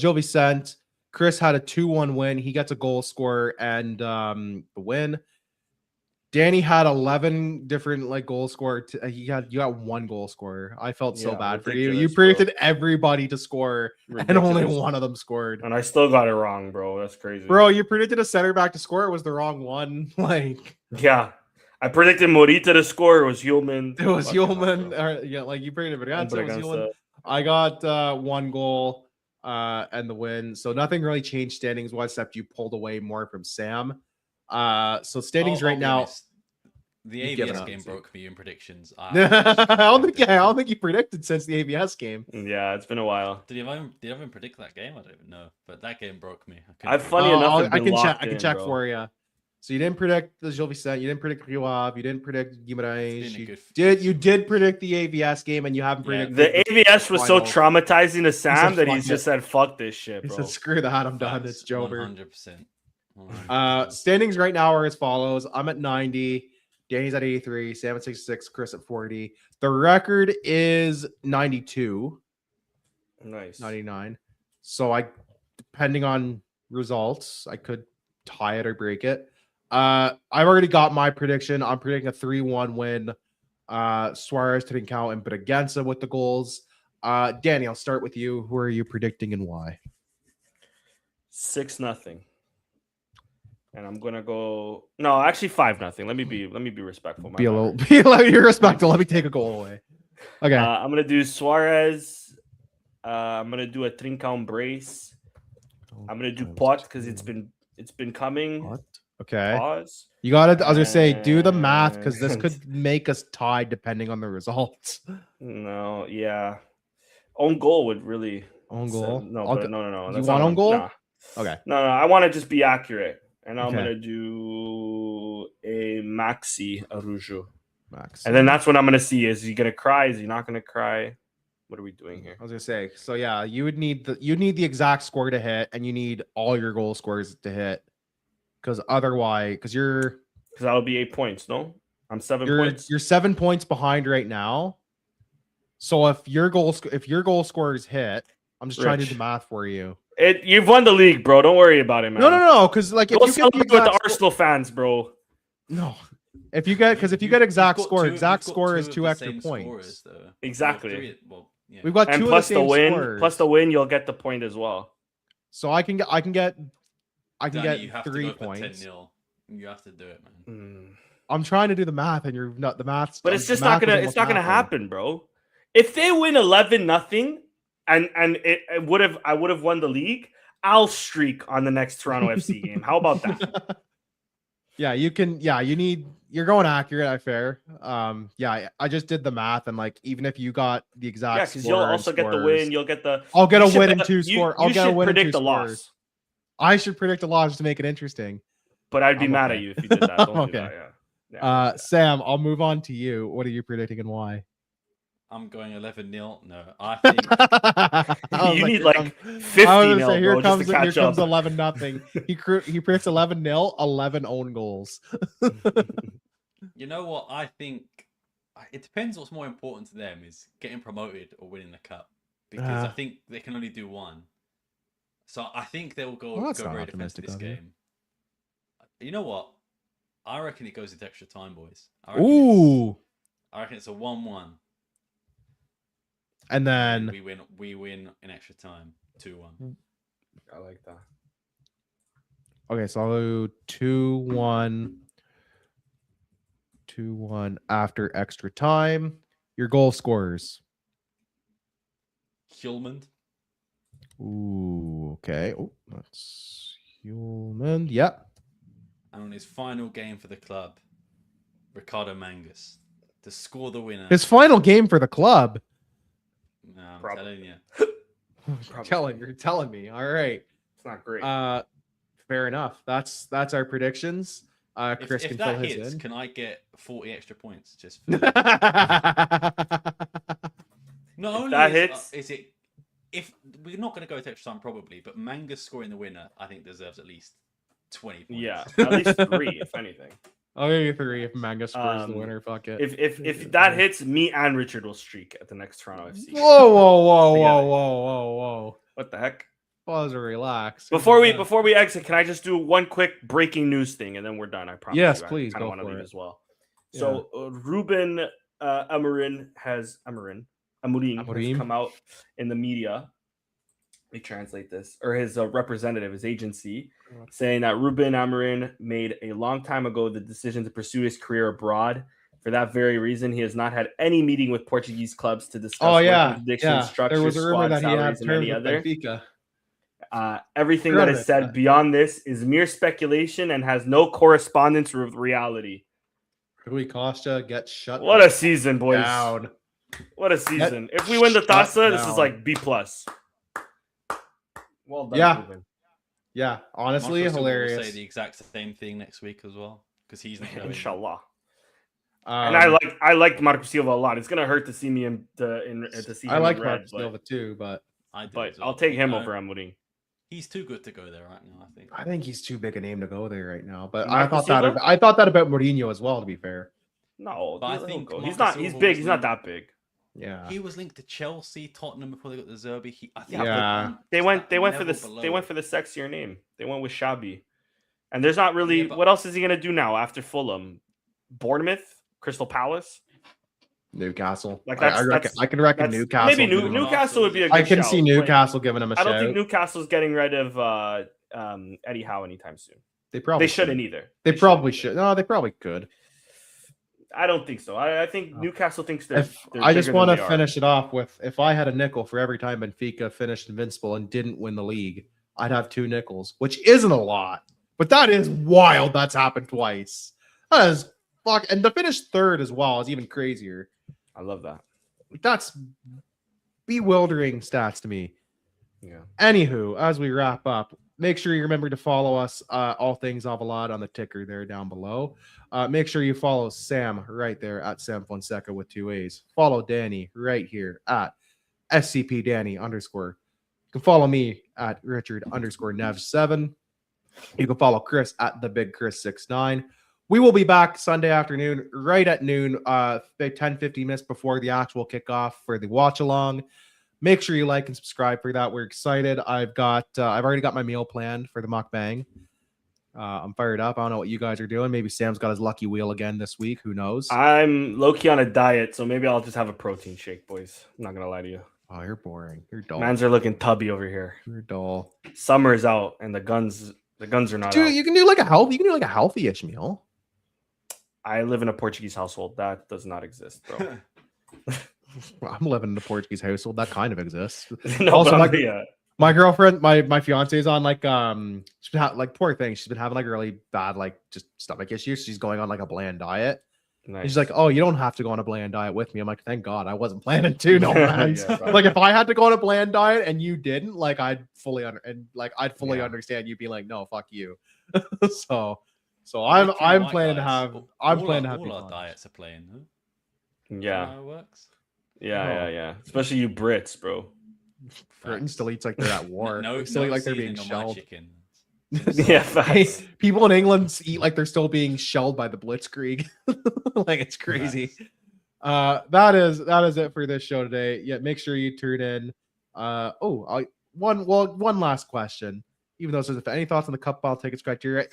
Gil Vicente. Chris had a 2-1 win. He gets a goal scorer and the win. Danny had 11 different goal scorer. You got one goal scorer. I felt so bad for you. You predicted everybody to score, and only one of them scored. And I still got it wrong, bro. That's crazy. Bro, you predicted a center back to score. It was the wrong one. Yeah. I predicted Morita to score. It was Hulman. It was Hulman. You predicted Briganza. It was Hulman. I got 1 goal. And the win. So nothing really changed standings wise, except you pulled away more from Sam. So standings right now. The ABS game broke me in predictions. I don't think you predicted since the ABS game. Yeah, it's been a while. Did I even predict that game? I don't even know. But that game broke me. I can check for you. So you didn't predict the Gil Vicente, you didn't predict Rio Ave, you didn't predict Guimarães. You did predict the ABS game, and you haven't predicted the ABS was so traumatizing to Sam that he's just said, "Fuck this shit, bro." He said, "Screw that, I'm done." It's Jover. 100%. Standings right now are as follows: I'm at 90, Danny's at 83, Sam at 66, Chris at 40. The record is 92. Nice. 99. So depending on results, I could tie it or break it. I've already got my prediction. I'm predicting a 3-1 win. Suarez, Trincao, and Braganza with the goals. Danny, I'll start with you. Who are you predicting and why? 6-0. And I'm gonna go. No, actually 5-0. Let me be respectful. You're respectful. Let me take a goal away. Okay. I'm gonna do Suarez. I'm gonna do a Trincao brace. I'm gonna do Pot because it's been coming. What? Okay. Pause. You got it. I was gonna say, do the math because this could make us tied depending on the results. No, yeah. Own goal would really Own goal. No, I'll but go- no. You That's want not own goal? Nah. Okay. No, I want to just be accurate, and I'm Okay. gonna do a Maxi Arujo, Max. and then that's what I'm gonna see. Is he gonna cry? Is he not gonna cry? What are we doing here? I was gonna say. So yeah, you need the exact score to hit, and you need all your goal scores to hit, because otherwise, Because that'll be 8 points. No, I'm 7 points. you're 7 points behind right now. So if your goal scores hit, I'm just trying to do the math for you. You've won the league, bro. Don't worry about it, man. No. Because like if Go you get the with the Arsenal fans, bro. no, if you get exact score, exact you've got score two is of 2 the extra same points. scorers, though. Exactly. Yeah. We've got And 2 plus of the same win, scorers. plus the win, you'll get the point as well. So I can get Danny, you have 3 to go points. For 10-0. You have to do it, man. I'm trying to do the math, and you're not the math. But it's just not gonna happen, bro. If they win 11-0, and I would have won the league, I'll streak on the next Toronto FC game. How about that? Yeah, you can. Yeah, you're going accurate. I fair. Yeah, I just did the math, and like even if you got the exact, because you'll also get the win. You'll get the. I'll get a win and 2 scores. I'll get a win and 2 predict the scores. loss. I should predict a loss to make it interesting. But I'd be mad at you if you did that. Don't Okay. do that. Yeah. Sam, I'll move on to you. What are you predicting and why? I'm going 11-0. No, I think You need like 50-0, here bro, comes just to catch here comes up. 11-0. He predicts 11-0, 11 own goals. you know what? I think it depends what's more important to them is getting promoted or winning the cup. Because I think they can only do one. So I think they will go very defensive this game. You know what? I reckon it goes into extra time, boys. I reckon it's a 1-1. And then we win in extra time, 2-1. I like that. Okay, so I'll do 2-1. 2-1 after extra time. Your goal scorers. Hjulmand. Ooh, okay. Oh, that's Hjulmand. Yep. And on his final game for the club, Ricardo Mangus to score the winner. His final game for the club. No, I'm telling you. You're telling me. All right. It's not great. Fair enough. That's our predictions. Chris if can that fill his hits, in. can I get 40 extra points? Just for not only that hits, is it if we're not going to go to extra time probably, but Mangus scoring the winner, I think deserves at least 20 points. Yeah, at least 3 if anything. I'll give you 3 if Manga scores the winner. Fuck it. If that hits, me and Richard will streak at the next Toronto FC. Whoa. What the heck? Pause or relax. Before we exit, can I just do one quick breaking news thing and then we're done? I promise. Yes, you. please. I Go want to for leave it. as well. Yeah. So Ruben Amorim has come out in the media. Let me translate this, or his representative, his agency, saying that Ruben Amorim made a long time ago the decision to pursue his career abroad. For that very reason, he has not had any meeting with Portuguese clubs to discuss predictions, structure, there was a rumor squad that he had salaries, and any terms with other. Benfica. Everything that is said beyond this is mere speculation and has no correspondence with reality. Rui Costa gets shut. What a season, boys! Down. What a season! If we win the Taça, this is like B+. Well done, Ruben. Yeah. Honestly, Marcos hilarious. will say the exact same thing next week as well because he's not going. Inshallah. And I like Marco Silva a lot. It's gonna hurt to see me to see him. I like in red, Marco Silva too, but I'll take him over Amorim. He's too good to go there right now. I think he's too big a name to go there right now. But Marco I thought that about Mourinho as well. To be fair, no, but I think he's not. He's big. He's not that big. Yeah, he was linked to Chelsea, Tottenham before they got the Zerbi. They went for the sexier name. They went with Xabi, and there's not really. What else is he gonna do now after Fulham, Bournemouth, Crystal Palace? Newcastle. Like I can reckon Newcastle. Maybe Newcastle would be a good I can shout, see Newcastle giving him a shout. I don't think Newcastle's getting rid of Eddie Howe anytime soon. They shouldn't either. They probably should. No, they probably could. I don't think so. I think Newcastle thinks they're I just want to finish it off with, if I had a nickel for every time Benfica finished invincible and didn't win the league, I'd have 2 nickels, which isn't a lot, but that is wild. That's happened twice. That is fuck. And to finish 3rd as well is even crazier. I love that. That's bewildering stats to me. Yeah. Anywho, as we wrap up, make sure you remember to follow us, all things Alvalade on the ticker there down below. Make sure you follow Sam right there at Sam Fonseca with 2 A's. Follow Danny right here at SCP Danny _. You can follow me at Richard _Nev7. You can follow Chris at the Big Chris 69. We will be back Sunday afternoon, right at noon, 10-15 minutes before the actual kickoff for the watch along. Make sure you like and subscribe for that. We're excited. I've already got my meal planned for the mukbang. I'm fired up. I don't know what you guys are doing. Maybe Sam's got his lucky wheel again this week. Who knows? I'm low-key on a diet, so maybe I'll just have a protein shake, boys. I'm not gonna lie to you. Oh, you're boring. You're dull. Mans are looking tubby over here. You're dull. Summer is out, and the guns are not Dude, out. you can do like a healthy-ish meal. I live in a Portuguese household. That does not exist, bro. Well, I'm living in a Portuguese household. That kind of exists. No, Also, but my girlfriend, my fiance is on like she's been like poor thing. She's been having like really bad like just stomach issues. She's going on like a bland diet. nice. And she's like, "Oh, you don't have to go on a bland diet with me." I'm like, "Thank God, I wasn't planning to." No, man. Yeah, bro. Like if I had to go on a bland diet and you didn't, like I'd fully Yeah. understand you being like, "No, fuck you." so I'm planning to have all fun. our diets are playing. Huh? Yeah, How it works. yeah. Especially you Brits, bro. Britain still eats like they're at war. No, They still eat like they're being seasoning on my shelled. chicken. Yeah, facts. People in England eat like they're still being shelled by the Blitzkrieg. Like it's crazy. That is it for this show today. Yeah, make sure you tune in. One last question. Even though it says, if any thoughts on the cup ball tickets criteria,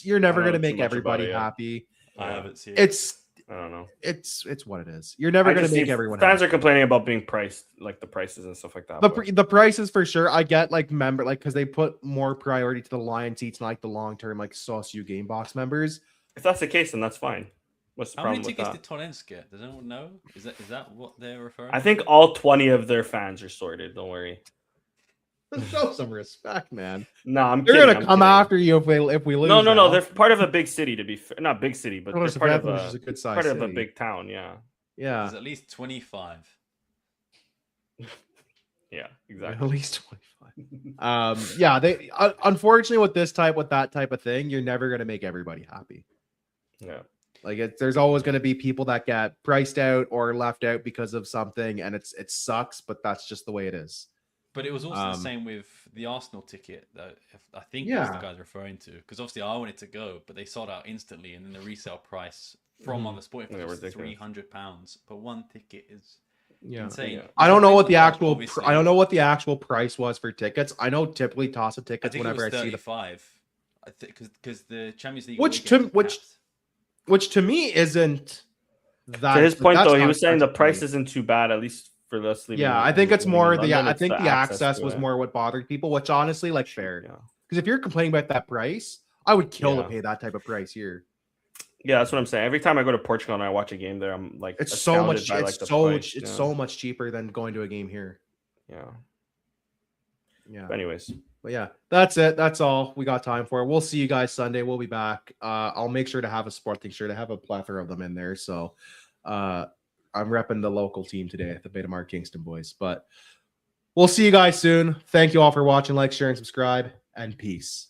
you're never I going to don't know make too much about everybody it yet. happy. I haven't seen. I don't know. It's what it is. You're never I going just to make see everyone fans happy. are complaining about being priced, like the prices and stuff like that. The prices for sure. I get like because they put more priority to the Lion seats and like the long term like Sauce Game Box members. if that's the case, then that's fine. What's the How many problem with tickets that? did Tonens get? Does anyone know? Is that what they're referring? I think all 20 of their fans are sorted. Don't worry. Show some respect, man. No, I'm They're kidding. gonna come after you if we lose. No. now. They're part of a big city. To be fair. Not big city, but Course, they're part of Bethel is a a good size part of a city. big town. Yeah. Yeah, There's at least 25. Yeah. at Exactly. least 25. Yeah. They unfortunately with that type of thing, you're never gonna make everybody happy. Yeah. Like there's always gonna be people that get priced out or left out because of something, and it sucks, but that's just the way it is. But it was also the same with the Arsenal ticket that I think that's the Yeah. guy's referring to. Because obviously I wanted to go, but they sold out instantly, and then the resale price from other sporting Yeah, was ridiculous. £300. But one ticket is Yeah. insane. Yeah. I don't know what the Well, actual obviously, I don't know what the actual price was for tickets. I know typically toss of I tickets think it whenever was I see the 35. I think because the Champions League Which away to- games are which- capped. which to me isn't that. To his point, that's though, he not was saying the expensive to price me. isn't too bad, at least for us living. Yeah, I in- think it's living more in the London, I it's think the access to was it. more what bothered people. Which honestly, like, fair. Yeah. Because if you're complaining about that price, I would kill to Yeah. pay that type of price here. Yeah, that's what I'm saying. Every time I go to Portugal and I watch a game there, I'm like, It's so much. astounded by, It's the so price. it's Yeah. so much cheaper than going to a game here. Yeah. Yeah. But anyways, But yeah, that's it. That's all we got time for. We'll see you guys Sunday. We'll be back. I'll make sure to have a sporting shirt. I have a plethora of them in there. So I'm repping the local team today at the Betamar Kingston boys. But we'll see you guys soon. Thank you all for watching. Like, share, and subscribe. And peace.